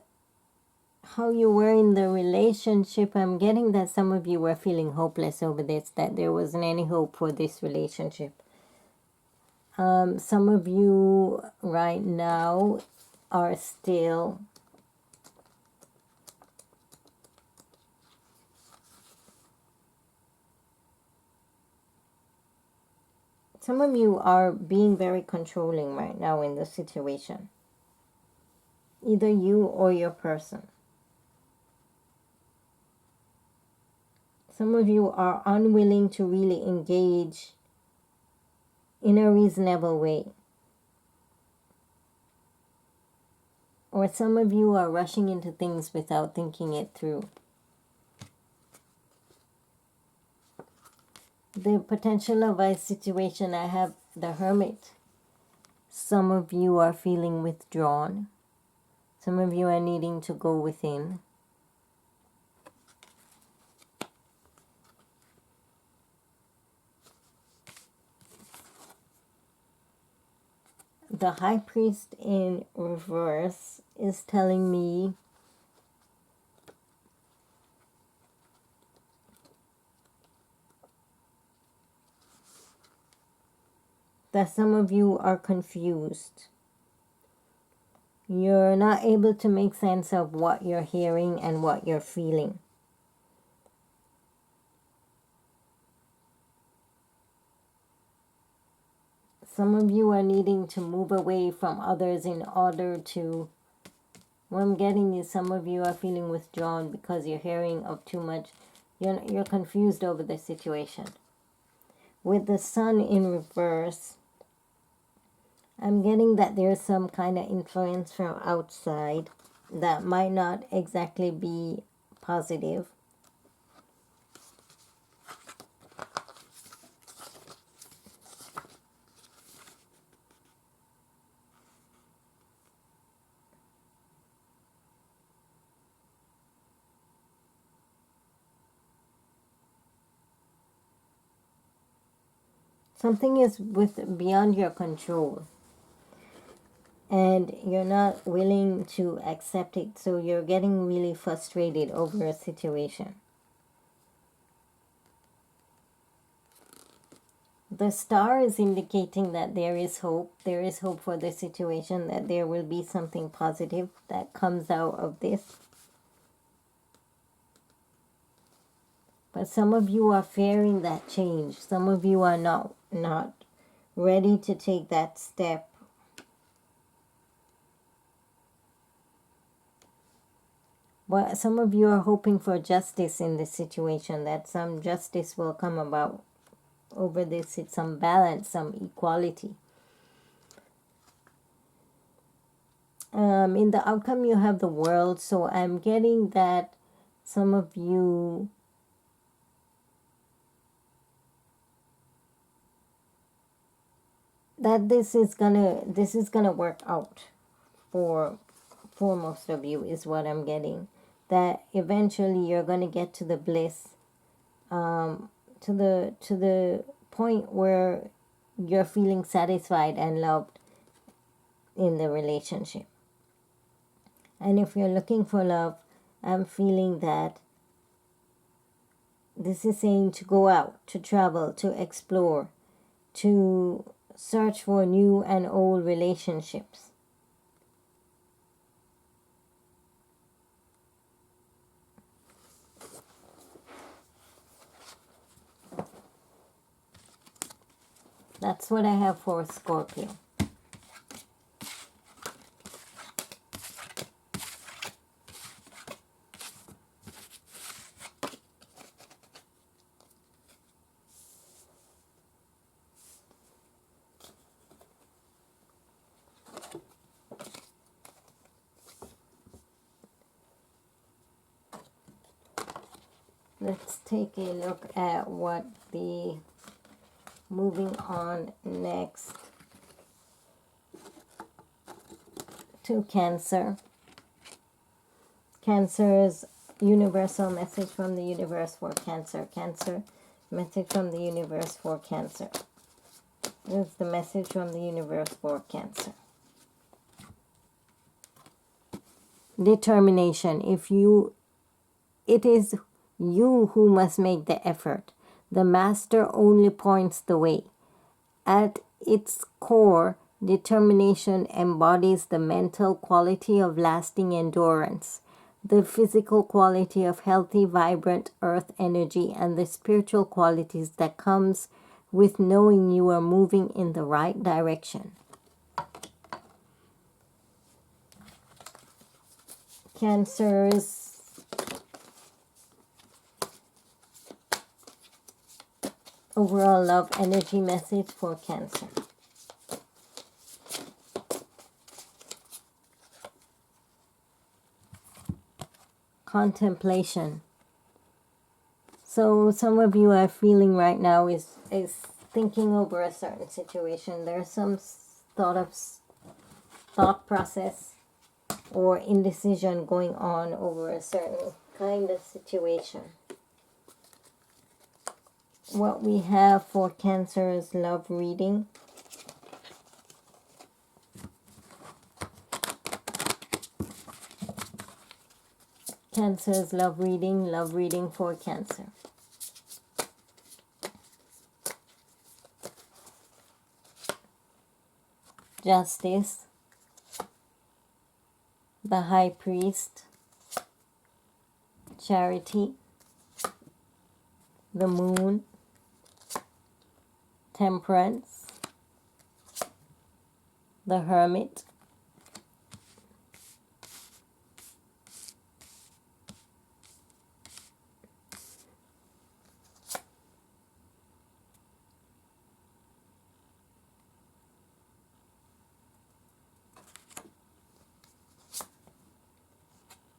Speaker 1: how you were in the relationship, I'm getting that some of you were feeling hopeless over this, that there wasn't any hope for this relationship. Some of you right now are still being very controlling right now in the situation. Either you or your person. Some of you are unwilling to really engage in a reasonable way. Or some of you are rushing into things without thinking it through. The potential of a situation, I have the Hermit. Some of you are feeling withdrawn. Some of you are needing to go within. The High Priest in reverse is telling me that some of you are confused. You're not able to make sense of what you're hearing and what you're feeling. Some of you are needing to move away from others in order to... What I'm getting is some of you are feeling withdrawn because you're hearing of too much. You're confused over the situation. With the Sun in reverse, I'm getting that there's some kind of influence from outside that might not exactly be positive. Something is beyond your control. And you're not willing to accept it, so you're getting really frustrated over a situation. The Star is indicating that there is hope. There is hope for the situation, that there will be something positive that comes out of this. But some of you are fearing that change. Some of you are not ready to take that step. But some of you are hoping for justice in this situation, that some justice will come about over this. It's some balance, some equality. In the outcome, you have the World, so I'm getting that some of you that this is gonna work out for most of you, is what I'm getting. That eventually you're gonna get to the bliss, to the point where you're feeling satisfied and loved in the relationship. And if you're looking for love, I'm feeling that this is saying to go out, to travel, to explore, to search for new and old relationships. That's what I have for Scorpio. Let's take a look at what the moving on next to Cancer. Cancer's universal message from the universe for Cancer. Cancer, message from the universe for Cancer. This is the message from the universe for Cancer. determination. It is you who must make the effort. The master only points the way. At its core, determination embodies the mental quality of lasting endurance, the physical quality of healthy, vibrant earth energy, and the spiritual qualities that comes with knowing you are moving in the right direction. Cancer's overall love energy message for Cancer. Contemplation. So some of you are feeling right now is thinking over a certain situation. There's some thought process or indecision going on over a certain kind of situation. What we have for Cancer's love reading. Cancer's love reading for Cancer. Justice, the High Priest, Charity, the Moon, Temperance, the Hermit,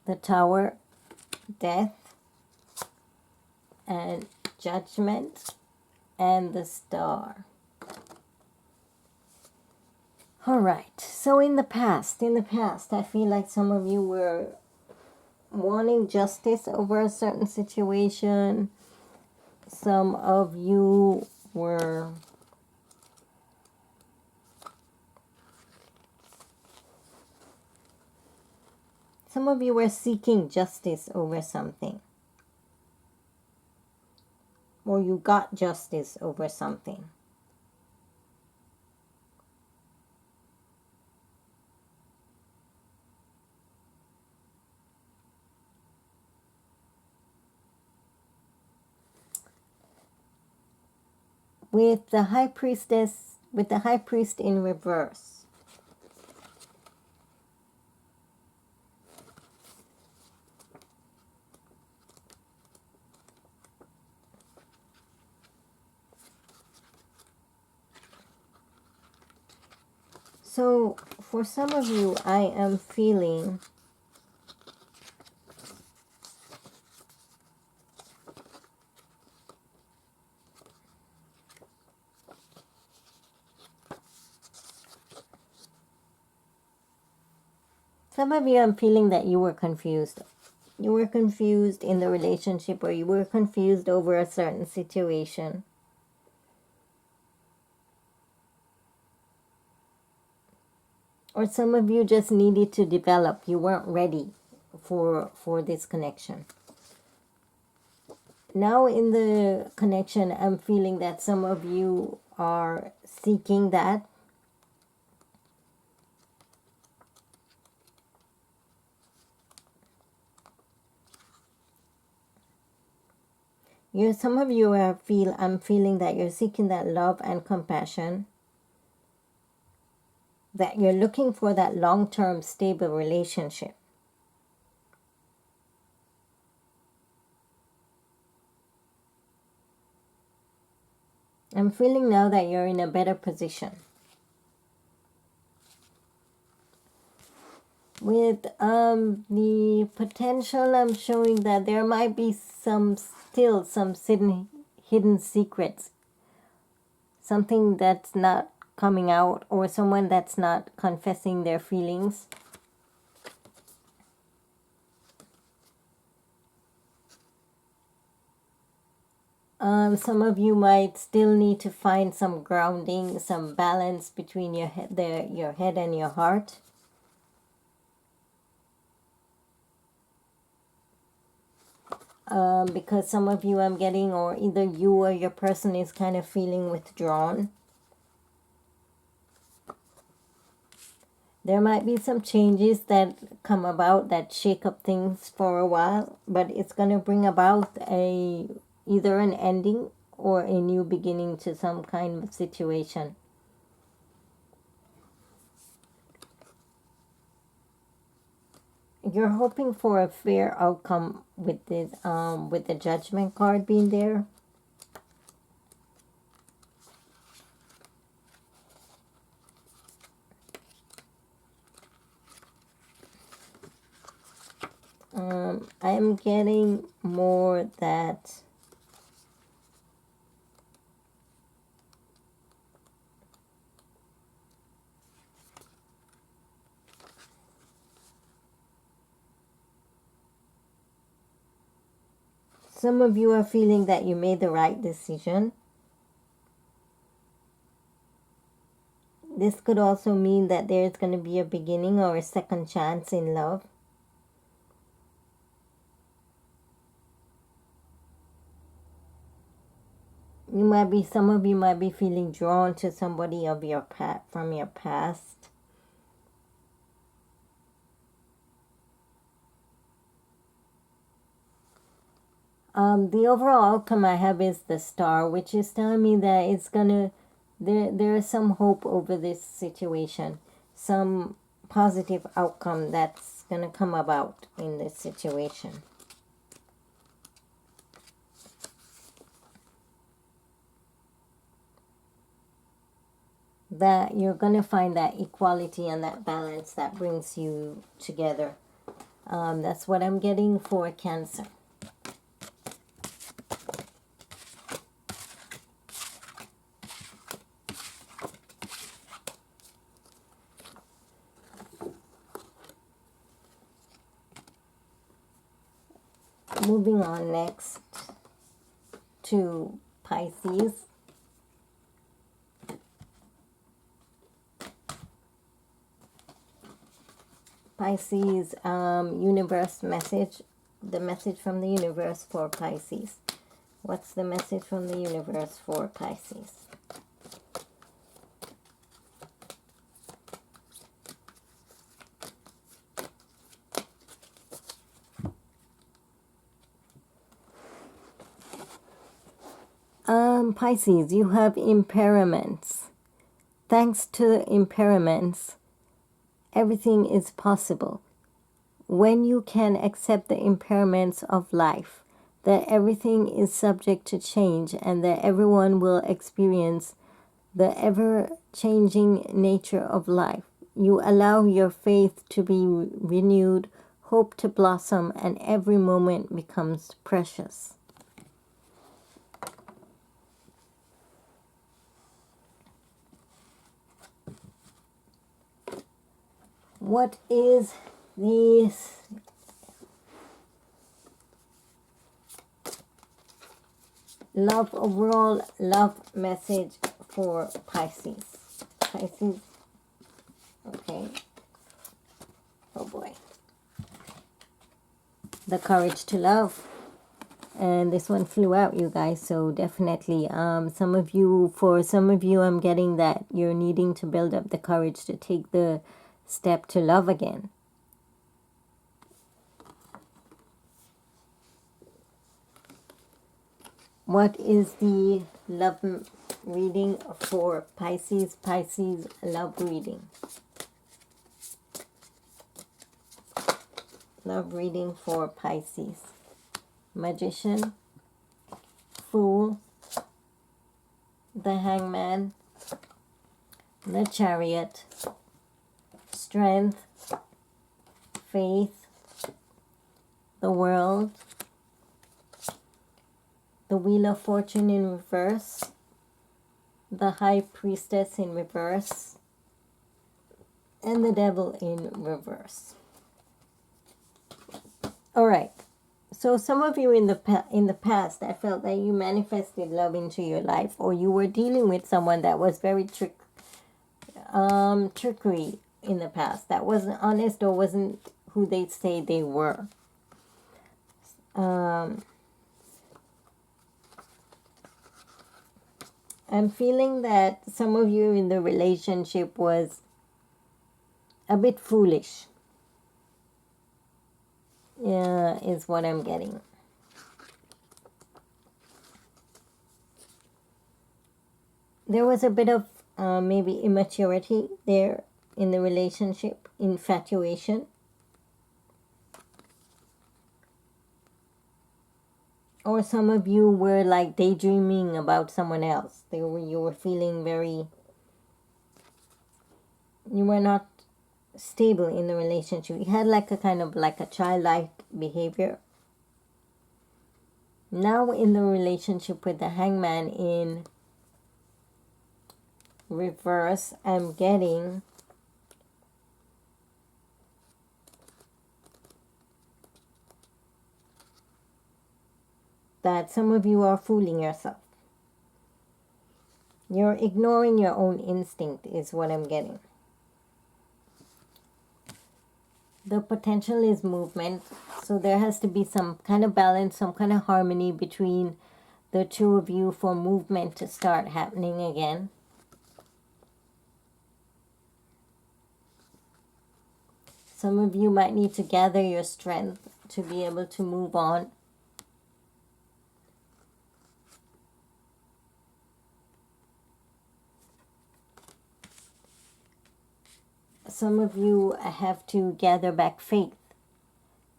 Speaker 1: the Tower, Death, and Judgment, and the Star. All right, so in the past, I feel like some of you were wanting justice over a certain situation. Some of you were seeking justice over something. Or you got justice over something. With the High Priest in reverse. So for some of you, I am feeling that you were confused. You were confused in the relationship, or you were confused over a certain situation. Or some of you just needed to develop. You weren't ready for this connection. Now in the connection, I'm feeling that some of you are seeking that. Some of you I'm feeling that you're seeking that love and compassion. That you're looking for that long-term stable relationship. I'm feeling now that you're in a better position. With the potential, I'm showing that there might be some hidden secrets. Something that's not coming out, or someone that's not confessing their feelings. Some of you might still need to find some grounding, some balance between your head and your heart. because some of you I'm getting, or either you or your person is kind of feeling withdrawn. There might be some changes that come about that shake up things for a while, but it's going to bring about either an ending or a new beginning to some kind of situation. You're hoping for a fair outcome with this, with the Judgment card being there. I am getting more that some of you are feeling that you made the right decision. This could also mean that there's going to be a beginning or a second chance in love. Some of you might be feeling drawn to somebody of your from your past. The overall outcome I have is the Star, which is telling me that it's gonna, there is some hope over this situation, some positive outcome that's gonna come about in this situation. That you're going to find that equality and that balance that brings you together. That's what I'm getting for Cancer. Moving on next to Pisces. Pisces, universe message, the message from the universe for Pisces. What's the message from the universe for Pisces? Pisces, you have impairments. Thanks to the impairments, everything is possible. When you can accept the impairments of life, that everything is subject to change and that everyone will experience the ever-changing nature of life, you allow your faith to be renewed, hope to blossom, and every moment becomes precious. What is this overall love message for Pisces? Pisces, okay. Oh boy. The courage to love. And this one flew out, you guys, so definitely for some of you I'm getting that you're needing to build up the courage to take the step to love again. What is the love reading for Pisces? Pisces love reading. Love reading for Pisces. Magician, Fool, the Hangman, the Chariot, Strength, Faith, the World, the Wheel of Fortune in reverse, the High Priestess in reverse, and the Devil in reverse. All right. So some of you in the past, I felt that you manifested love into your life, or you were dealing with someone that was very trickery in the past, that wasn't honest or wasn't who they say they were. I'm feeling that some of you in the relationship was a bit foolish. Yeah, is what I'm getting. There was a bit of maybe immaturity there in the relationship, infatuation. Or some of you were like daydreaming about someone else. You were feeling very, you were not stable in the relationship. You had like a kind of like a childlike behavior. Now in the relationship with the Hangman in reverse, I'm getting that some of you are fooling yourself. You're ignoring your own instinct is what I'm getting. The potential is movement, so there has to be some kind of balance, some kind of harmony between the two of you for movement to start happening again. Some of you might need to gather your strength to be able to move on. Some of you have to gather back faith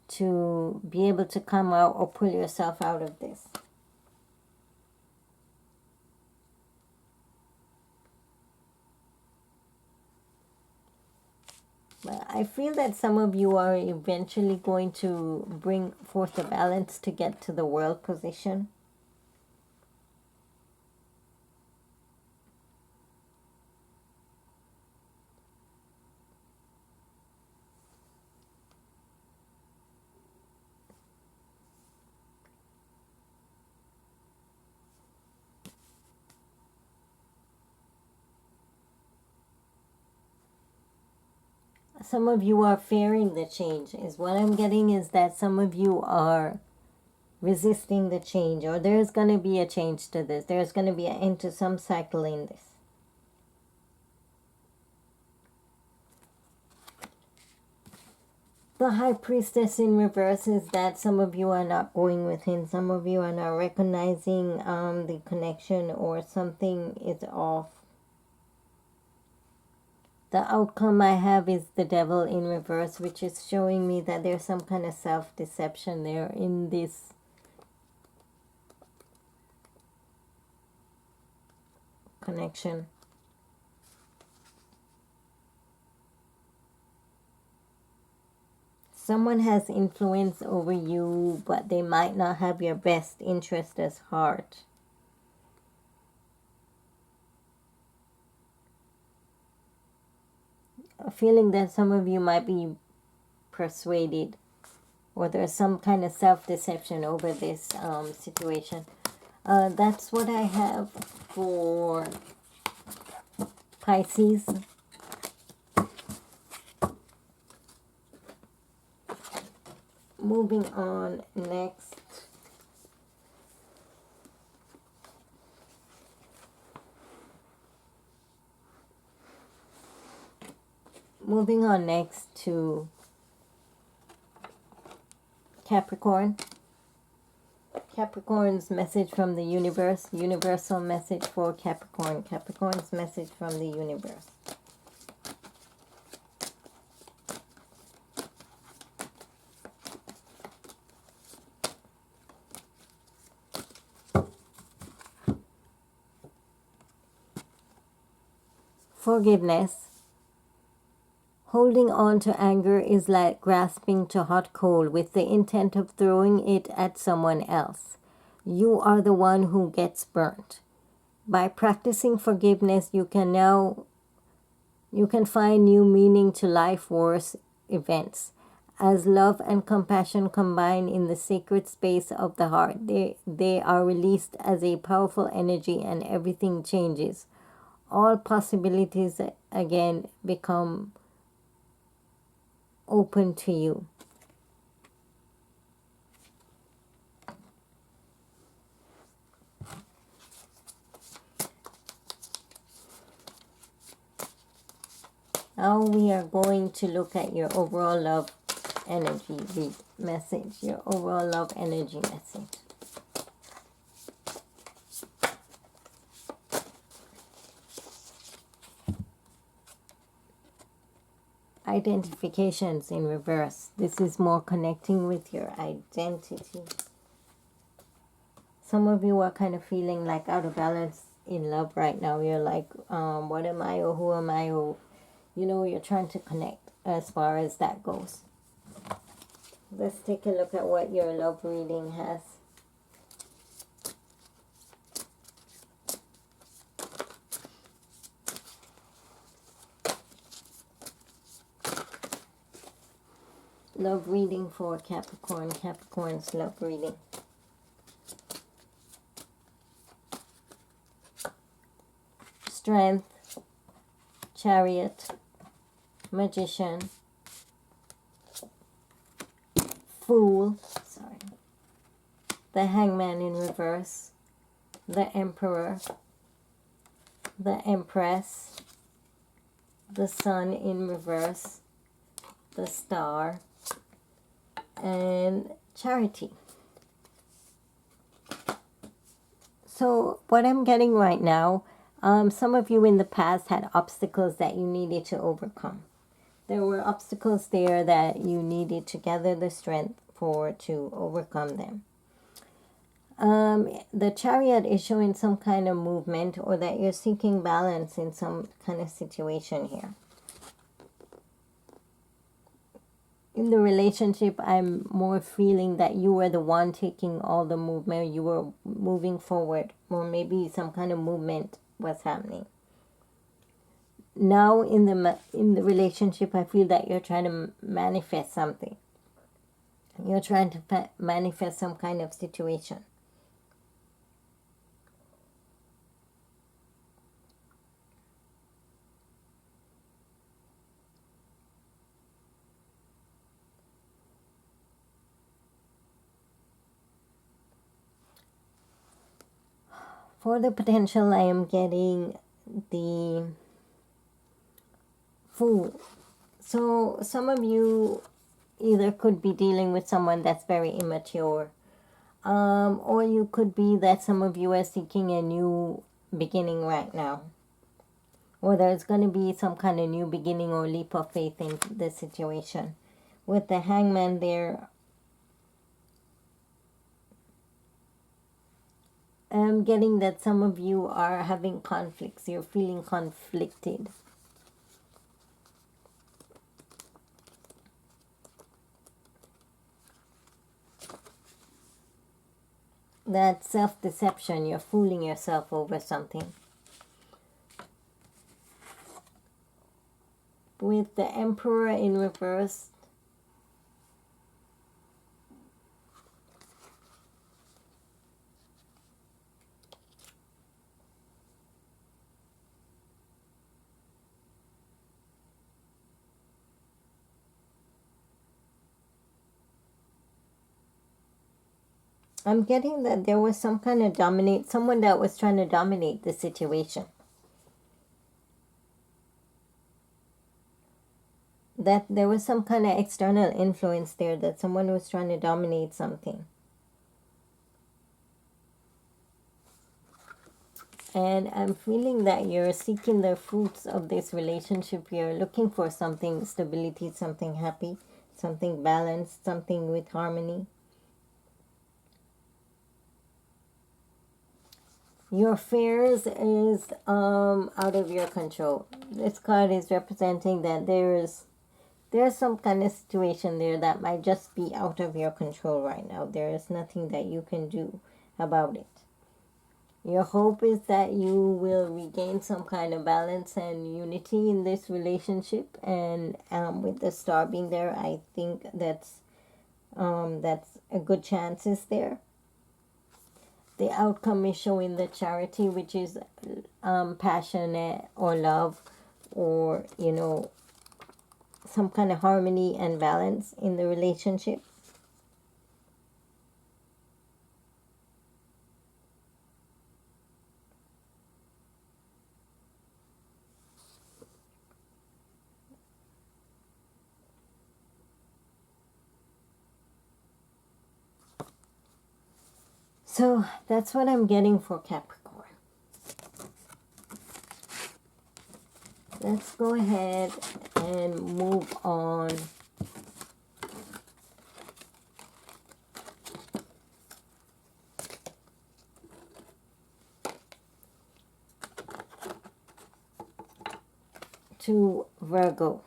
Speaker 1: to be able to come out or pull yourself out of this. But I feel that some of you are eventually going to bring forth a balance to get to the world position. Some of you are fearing the change is what I'm getting, is that some of you are resisting the change, or there's going to be a change to this. There's going to be an end to some cycle in this. The High Priestess in reverse is that some of you are not going within. Some of you are not recognizing the connection, or something is off. The outcome I have is the Devil in reverse, which is showing me that there's some kind of self-deception there in this connection. Someone has influence over you, but they might not have your best interest at heart. A feeling that some of you might be persuaded, or there's some kind of self-deception over this situation. That's what I have for Pisces. Moving on next. Moving on next to Capricorn. Capricorn's message from the universe. Universal message for Capricorn. Capricorn's message from the universe. Forgiveness. Holding on to anger is like grasping to hot coal with the intent of throwing it at someone else. You are the one who gets burnt. By practicing forgiveness, you can find new meaning to life force events. As love and compassion combine in the sacred space of the heart, they are released as a powerful energy, and everything changes. All possibilities again become open to you. Now we are going to look at your overall love energy message, your overall love energy message. Identifications in reverse. This is more connecting with your identity. Some of you are kind of feeling like out of balance in love right now. You're like, what am I, or who am I, or you know, you're trying to connect as far as that goes. Let's take a look at what your love reading has. Love reading for Capricorn. Capricorn's love reading. Strength, Chariot, Magician, Fool, the Hangman in reverse, the Emperor, the Empress, the Sun in reverse, the Star, and Charity. So what I'm getting right now, some of you in the past had obstacles that you needed to overcome. There were obstacles there that you needed to gather the strength to overcome them. The Chariot is showing some kind of movement, or that you're seeking balance in some kind of situation here. In the relationship, I'm more feeling that you were the one taking all the movement. You were moving forward, or maybe some kind of movement was happening. Now in the relationship, I feel that you're trying to manifest something. You're trying to manifest some kind of situation. For the potential, I am getting the Fool. So some of you either could be dealing with someone that's very immature, or you could be that some of you are seeking a new beginning right now, or there's going to be some kind of new beginning or leap of faith in the situation. With the Hangman there, I'm getting that some of you are having conflicts. You're feeling conflicted. That self-deception, you're fooling yourself over something. With the Emperor in reverse, I'm getting that there was some kind of someone that was trying to dominate the situation. That there was some kind of external influence there, that someone was trying to dominate something. And I'm feeling that you're seeking the fruits of this relationship. You're looking for something, stability, something happy, something balanced, something with harmony. Your fears is out of your control. This card is representing that there's some kind of situation there that might just be out of your control right now. There is nothing that you can do about it. Your hope is that you will regain some kind of balance and unity in this relationship. And with the Star being there, I think that's a good chance is there. The outcome is showing the Charity, which is passionate or love, or, you know, some kind of harmony and balance in the relationship. So that's what I'm getting for Capricorn. Let's go ahead and move on to Virgo.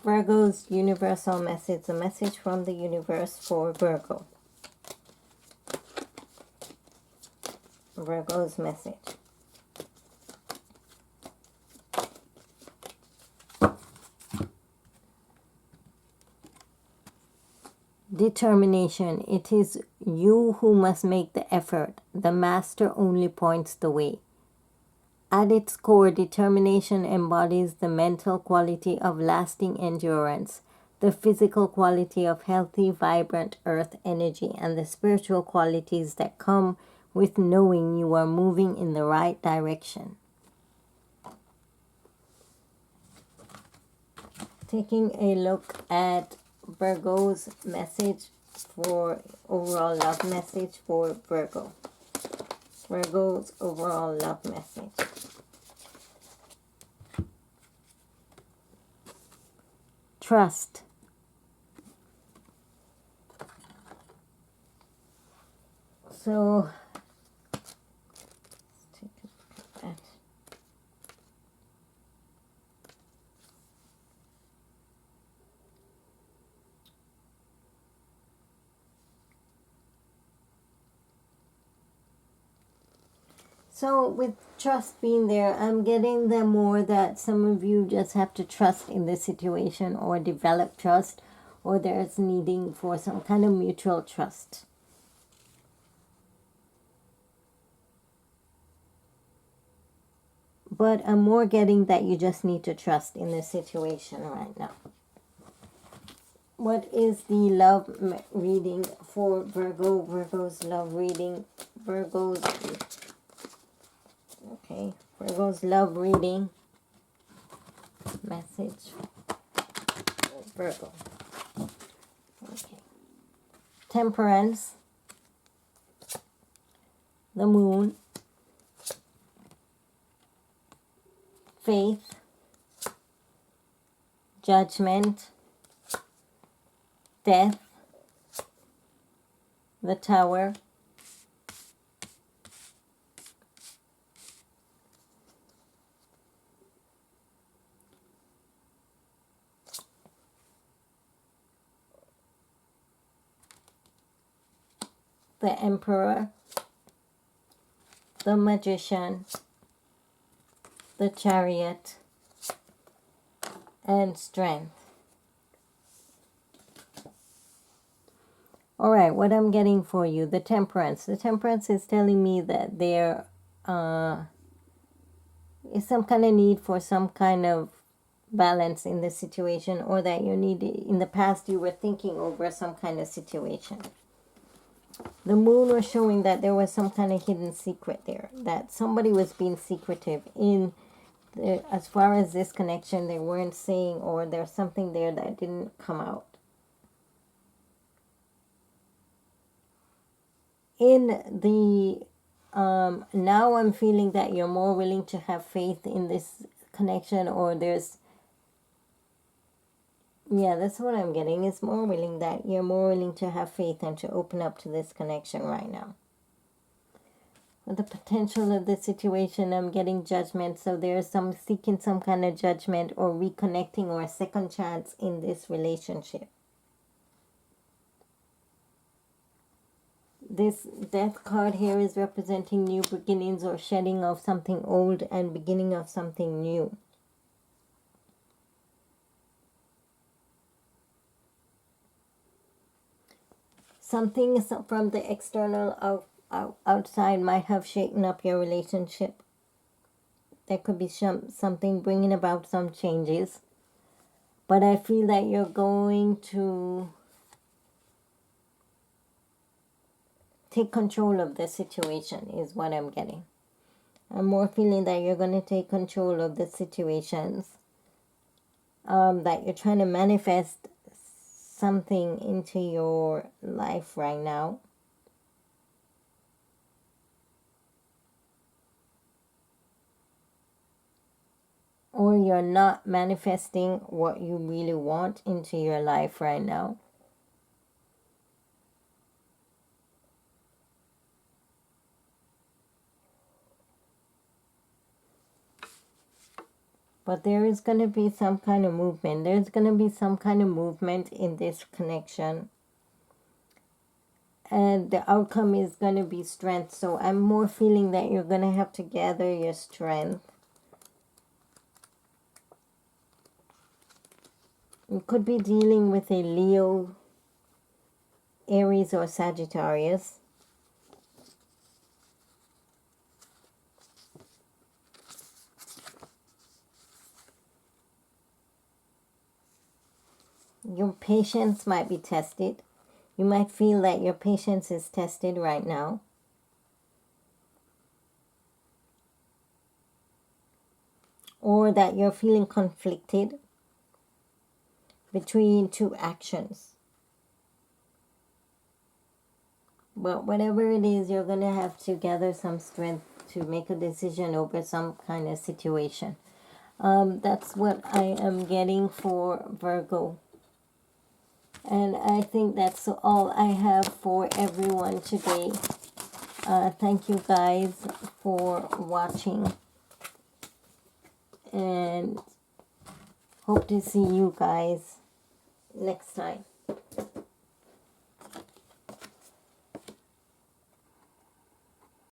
Speaker 1: Virgo's universal message, a message from the universe for Virgo. Virgo's message. Determination. It is you who must make the effort. The master only points the way. At its core, determination embodies the mental quality of lasting endurance, the physical quality of healthy, vibrant earth energy, and the spiritual qualities that come with knowing you are moving in the right direction. Taking a look at Virgo's message for overall love message for Virgo. Virgo's overall love message. Trust. So, let's take a look at that. So with trust being there, I'm getting the more that some of you just have to trust in this situation or develop trust, or there's needing for some kind of mutual trust. But I'm more getting that you just need to trust in this situation right now. What is the love reading for Virgo? Virgo's love reading. Virgo's love reading message for Virgo. Okay. Temperance, the moon, faith, judgment, death, the Tower, the Emperor, the Magician, the Chariot, and Strength. All right, what I'm getting for you, the Temperance. The Temperance is telling me that there is some kind of need for some kind of balance in the situation, or that you need, in the past you were thinking over some kind of situation. The moon was showing that there was some kind of hidden secret there, that somebody was being secretive in the, as far as this connection, they weren't saying, or there's something there that didn't come out. In the now I'm feeling that you're more willing to have faith in this connection, or there's, yeah, that's what I'm getting. It's more willing, that you're more willing to have faith and to open up to this connection right now. With the potential of the situation, I'm getting judgment. So there's some seeking some kind of judgment or reconnecting or a second chance in this relationship. This death card here is representing new beginnings or shedding of something old and beginning of something new. Something from the external outside might have shaken up your relationship. There could be something bringing about some changes. But I feel that you're going to take control of the situation is what I'm getting. I'm more feeling that you're going to take control of the situations. That you're trying to manifest something into your life right now. Or you're not manifesting what you really want into your life right now. But there is going to be some kind of movement. There's going to be some kind of movement in this connection. And the outcome is going to be strength. So I'm more feeling that you're going to have to gather your strength. You could be dealing with a Leo, Aries, or Sagittarius. Your patience might be tested. You might feel that your patience is tested right now. Or that you're feeling conflicted between two actions. But whatever it is, you're going to have to gather some strength to make a decision over some kind of situation. That's what I am getting for Virgo. And I think that's all I have for everyone today. Thank you guys for watching. And hope to see you guys next time.